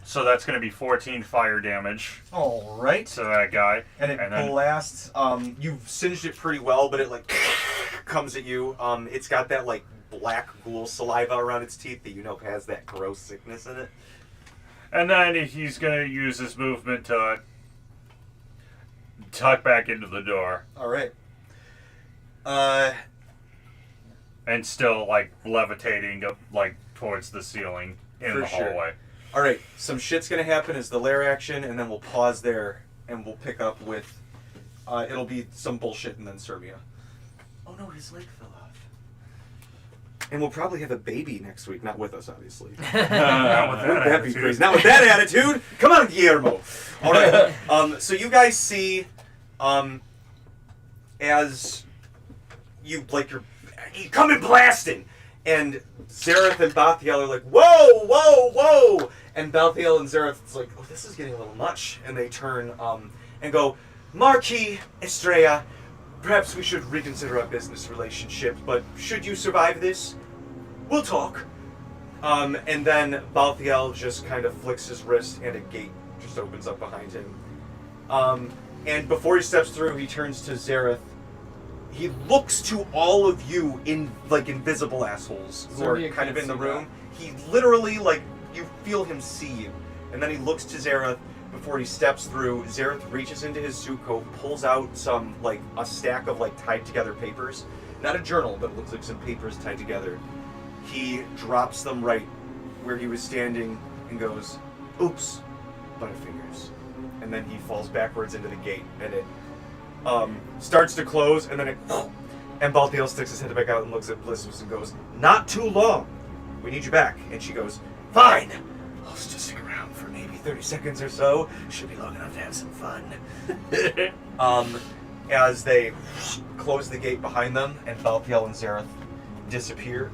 So that's going to be 14 fire damage All right. to that guy. And it blasts. You've singed it pretty well, but it like comes at you. It's got that like black ghoul saliva around its teeth that you know has that gross sickness in it. And then he's going to use his movement to tuck back into the door. All right. And still, like, levitating, like, towards the ceiling in the hallway. All right. Some shit's gonna happen as the lair action, and then we'll pause there, and we'll pick up with. It'll be some bullshit, and then Serbia. Oh no, his leg fell off. And we'll probably have a baby next week, not with us, obviously. Not with that That'd be attitude. crazy. Not with that attitude. Come on, Guillermo. All right. So you guys see, as you come in blasting, and Zareth and Balthiel are like, whoa, whoa, whoa, and Balthiel and Zareth's like, oh, this is getting a little much, and they turn and go, Marquis Estrella, perhaps we should reconsider our business relationship, but should you survive this, we'll talk. And then Balthiel just kind of flicks his wrist, and a gate just opens up behind him. And before he steps through, he turns to Zareth. He looks to all of you in like invisible assholes who are kind of in the room. He literally you feel him see you, and then he looks to Zareth before he steps through. Zareth reaches into his suit coat, pulls out a stack of tied together papers, not a journal, but it looks like some papers tied together. He drops them right where he was standing and goes, "Oops, butterfingers," and then he falls backwards into the gate, and it starts to close, and then and Balthiel sticks his head back out and looks at Blissus and goes, "Not too long. We need you back." And she goes, "Fine. I'll just stick around for maybe 30 seconds or so. Should be long enough to have some fun." As they close the gate behind them and Balthiel and Zareth disappear,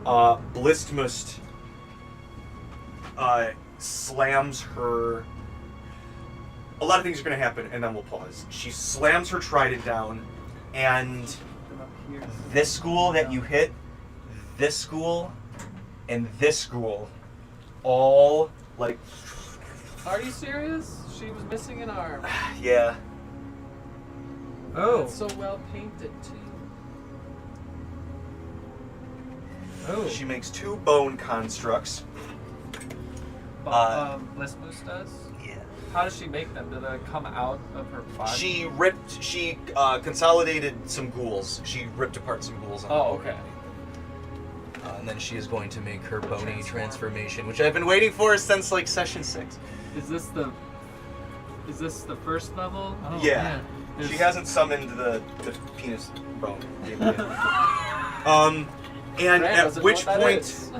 Blistmust slams her. A lot of things are going to happen, and then we'll pause. She slams her trident down, and this school that you hit, this school, and this school, all, Are you serious? She was missing an arm. yeah. Oh. It's so well painted, too. Oh. She makes 2 bone constructs. Blissmoose does? Yeah. How does she make them? Do they come out of her body? She consolidated some ghouls. She ripped apart some ghouls on Oh, the okay. and then she is going to make her bony transformation, which I've been waiting for since session 6. Is this the first level? Oh, Yeah. man. She hasn't summoned the penis bone. And Brand at doesn't know which what that point is.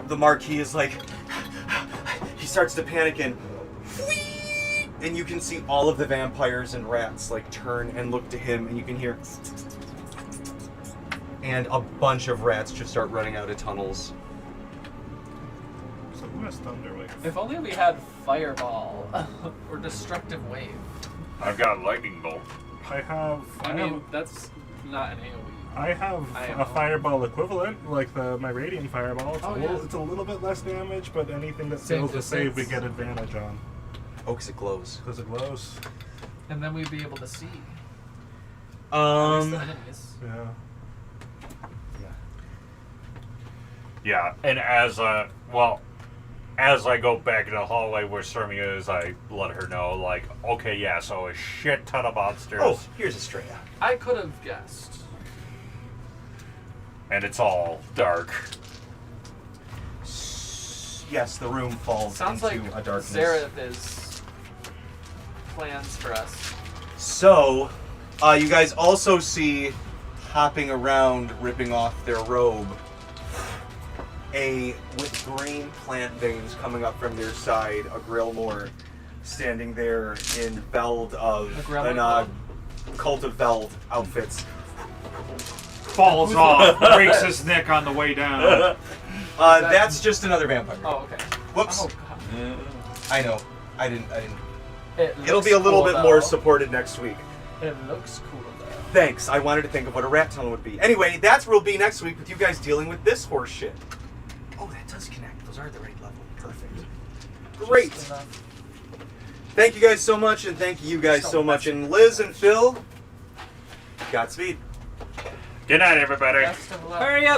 the Marquis is he starts to panic and you can see all of the vampires and rats turn and look to him, and you can hear and a bunch of rats just start running out of tunnels. So who has Thunderwave? If only we had Fireball or Destructive Wave. I've got Lightning Bolt. I mean, that's not an AoE. I have a fireball equivalent, my radiant fireball. It's a little bit less damage, but anything that Same fails to save, we distance. get advantage on. Oh, because it glows. Because it glows. And then we'd be able to see. The enemies. Yeah. Yeah, and as I go back in the hallway where Sermia is, I let her know, okay, yeah, so a shit ton of monsters. Oh, here's Estrella. I could have guessed. And it's all dark. Yes, the room falls Sounds into like a darkness. Zareth is plans for us. So, you guys also see hopping around, ripping off their robe, with green plant veins coming up from their side, a Gralmor standing there in Veld of Cult of Veld outfits. Falls off, breaks his neck on the way down. That's just another vampire. Oh, okay. Whoops. Oh, God. I know. I didn't. It'll looks be a little cool, bit more though. supported next week. It looks cool though. Thanks. I wanted to think of what a rat tunnel would be. Anyway, that's where we'll be next week with you guys dealing with this horse shit. Oh, that does connect. Those are the right level. Perfect. Great. Just enough. Thank you guys so much, and thank you guys so much. And Liz and Phil, Godspeed. Good night, everybody. Best of luck. Hurry up!